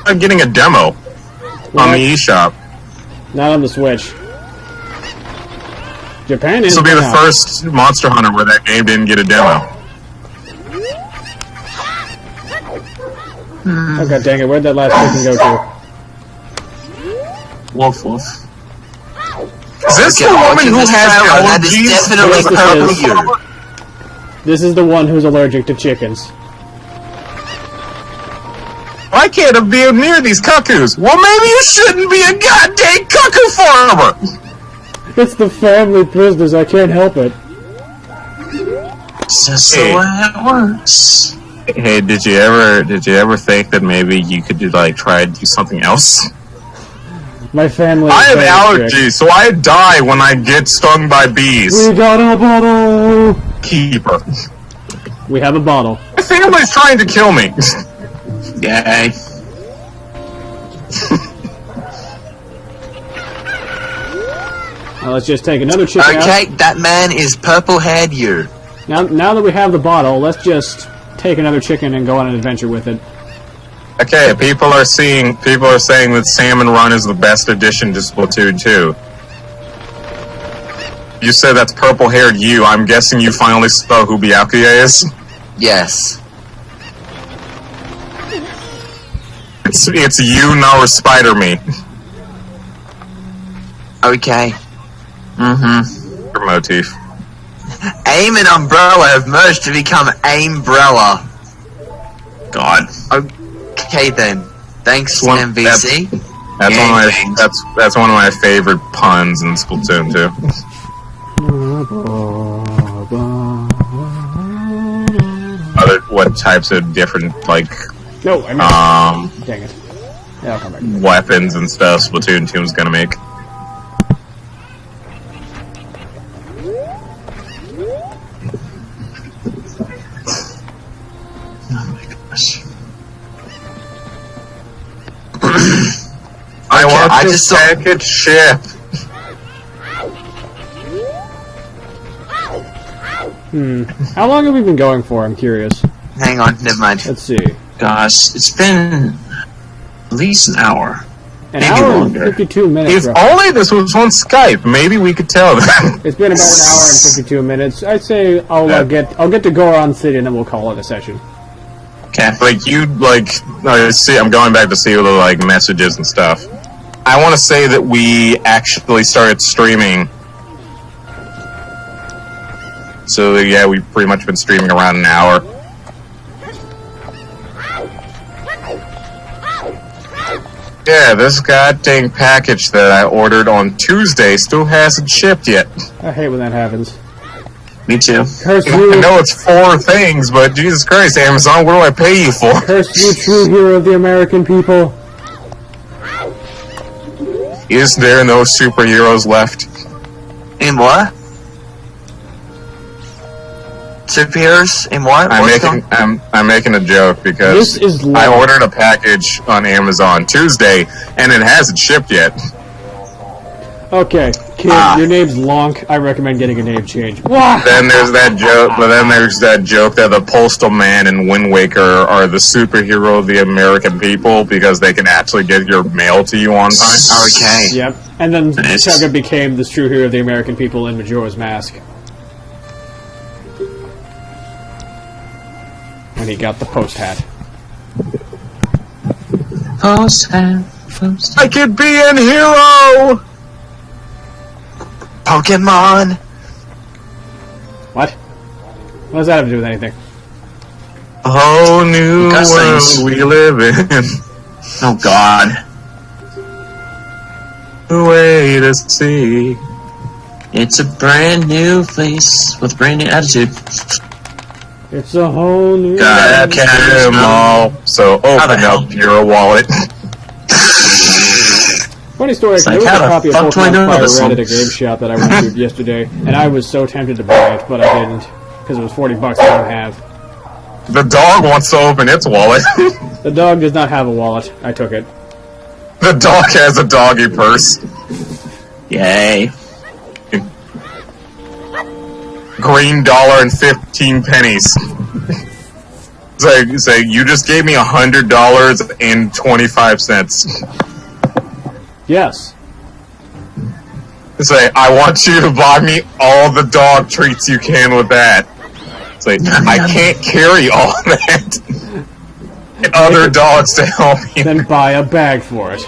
I'm getting a demo on the eShop. Not on the Switch. Japan This is will be the out. first Monster Hunter where that game didn't get a demo. Oh god dang it, where'd that last chicken go to? Wolf, wolf. Is this Okay, the woman watching who this has trailer, that is allergies? definitely Yes, it Purple is. Year. This is the one who's allergic to chickens. I can't be near these cuckoos. Well, maybe you shouldn't be a goddamn cuckoo farmer. It's the family business, I can't help it. It's just Hey. the way it works. Hey, did you ever think that maybe you could try to do something else? My family I is have very allergies, strict. so I die when I get stung by bees. We got a bottle! Keeper. We have a bottle. My family's trying to kill me. Yay. Now let's just take another chicken Okay, that man is purple-haired you. out. Now that we have the bottle, let's just take another chicken and go on an adventure with it. Okay, people are saying that Salmon Run is the best addition to Splatoon 2. You said that's purple-haired you. I'm guessing you finally saw who Byakuya is. Yes. It's you, no Spider-Me. Okay. Mm-hmm. Your motif. AIM and Umbrella have merged to become AIMbrella. God. Okay then. Thanks, One- MVC. That's one of my favorite puns in Splatoon 2. What types of different No, I mean, dang it. Yeah, I'll come back. weapons and stuff Splatoon 2 is gonna make. I want I this just saw- package ship. How long have we been going for? I'm curious. Hang on, never mind. Let's see. Gosh, it's been at least an hour. An Maybe hour and longer. 52 minutes. If roughly. only this was on Skype, maybe we could tell them. It's been about an hour and 52 minutes. I'd say I'll get to Goron City and then we'll call it a session. Okay. See, I'm going back to see the messages and stuff. I want to say that we actually started streaming So yeah, we've pretty much been streaming around an hour. Yeah, this goddamn package that I ordered on Tuesday still hasn't shipped yet. I hate when that happens. Me too. Curse I you! know it's 4 things, but Jesus Christ, Amazon, what do I pay you for? Curse you, true hero of the American people! Is there no superheroes left? In what? Superheroes? In what? I'm making a joke because This is I long. ordered a package on Amazon Tuesday and it hasn't shipped yet. Okay, kid, your name's Lonk. I recommend getting a name change. Wah! Then there's that joke, but then there's that joke that the Postal Man and Wind Waker are the superhero of the American people because they can actually get your mail to you on time. Okay. Yep. And then Nice. Chugga became the true hero of the American people in Majora's Mask. When he got the post hat. Post hat, post hat. I could be an hero! Pokemon! What? What does that have to do with anything? A whole new Gus world things. we live in. Oh God. Way to see. It's a brand new face with a brand new attitude. It's a whole new... God. Catch them all. So How the open hell? up your wallet. Funny story, It's there like, was a how the copy of fuck do I Pokemon know Fire this Red one? at a game shop that I went to yesterday, and I was so tempted to buy it, but I didn't, because it was $40 I don't have. The dog wants to open its wallet. The dog does not have a wallet. I took it. The dog has a doggy purse. Yay. Green dollar and 15 pennies. Say, you just gave me $100 and 25 cents. Yes. Say, I want you to buy me all the dog treats you can with that. Say, I can't carry all that. Get other dogs to help me. Then buy a bag for it.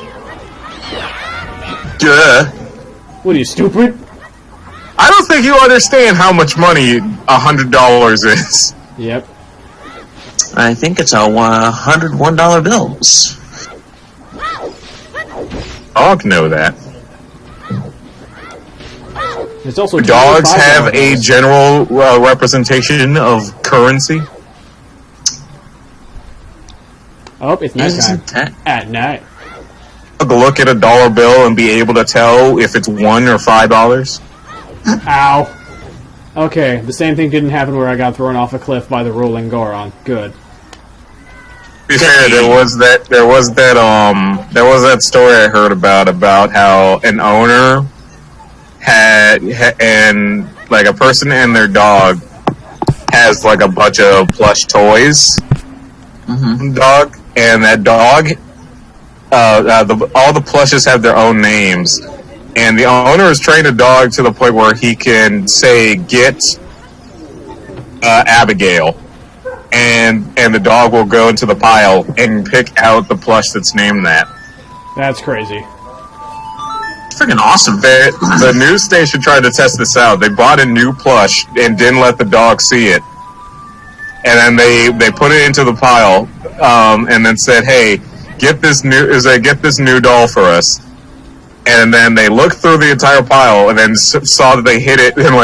Duh. What are you, stupid? I don't think you understand how much money $100 is. Yep. I think it's all $101 bills. Dogs know that. It's also Dogs have a $25. general representation of currency. Oh, it's nighttime. Isn't that? At night. Look at a dollar bill and be able to tell if it's $1 or $5. Ow. Okay, the same thing didn't happen where I got thrown off a cliff by the rolling Goron. Good. To be fair, there was that story I heard about how an owner and like a person and their dog has like a bunch of plush toys. Dog, and that dog, all the plushes have their own names, and the owner has trained a dog to the point where he can say, "Get Abigail," and the dog will go into the pile and pick out the plush that's named that. That's crazy. Freaking awesome. The news station tried to test this out. They bought a new plush and didn't let the dog see it. And then they put it into the pile, and then said, "Hey, get this new doll for us." And then they looked through the entire pile and then saw that they hid it and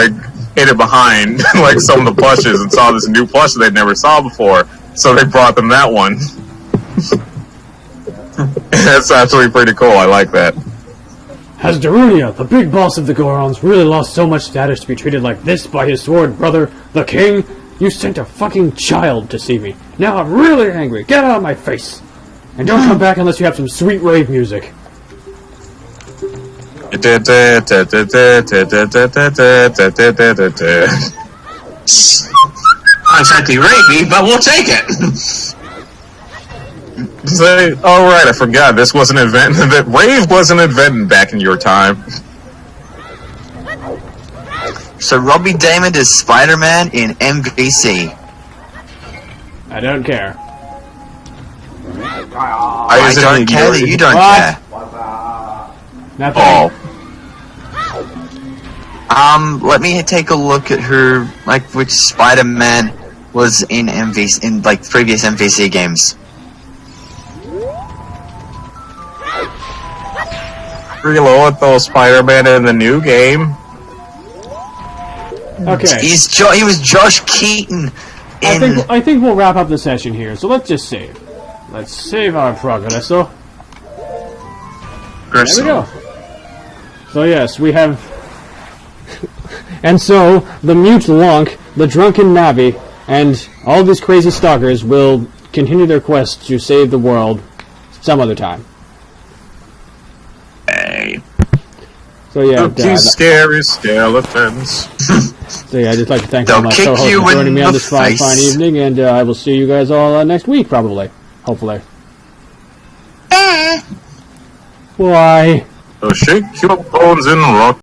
hid it behind like some of the plushes and saw this new plush that they'd never saw before. So they brought them that one. That's actually pretty cool. I like that. Has Darunia, the big boss of the Gorons, really lost so much status to be treated like this by his sword brother, the king? You sent a fucking child to see me. Now I'm really angry. Get out of my face. And don't come back unless you have some sweet rave music. Not exactly rapey, but we'll take it. Say, oh right, I forgot. This wasn't invented. That rave wasn't invented back in your time. So Robbie Damon is Spider-Man in MVC. I don't care. I don't care that you don't What? care. Nothing. Oh. Let me take a look at her, like, which Spider-Man was in MVC, in, like, previous MVC games. Reload those Spider-Man in the new game. Okay. He was Josh Keaton in... I think we'll wrap up the session here, so let's just save. Let's save our progress, so... There we go. So yes, we have... and so, the mute Lonk, the drunken Navi, and all these crazy stalkers will continue their quest to save the world some other time. Hey. So yeah, These scary skeletons. so yeah, I'd just like to thank all my They'll kick co-hosts you for joining in me on the this fine face. evening, and I will see you guys all next week, probably. Hopefully. Why? So shake your bones and rock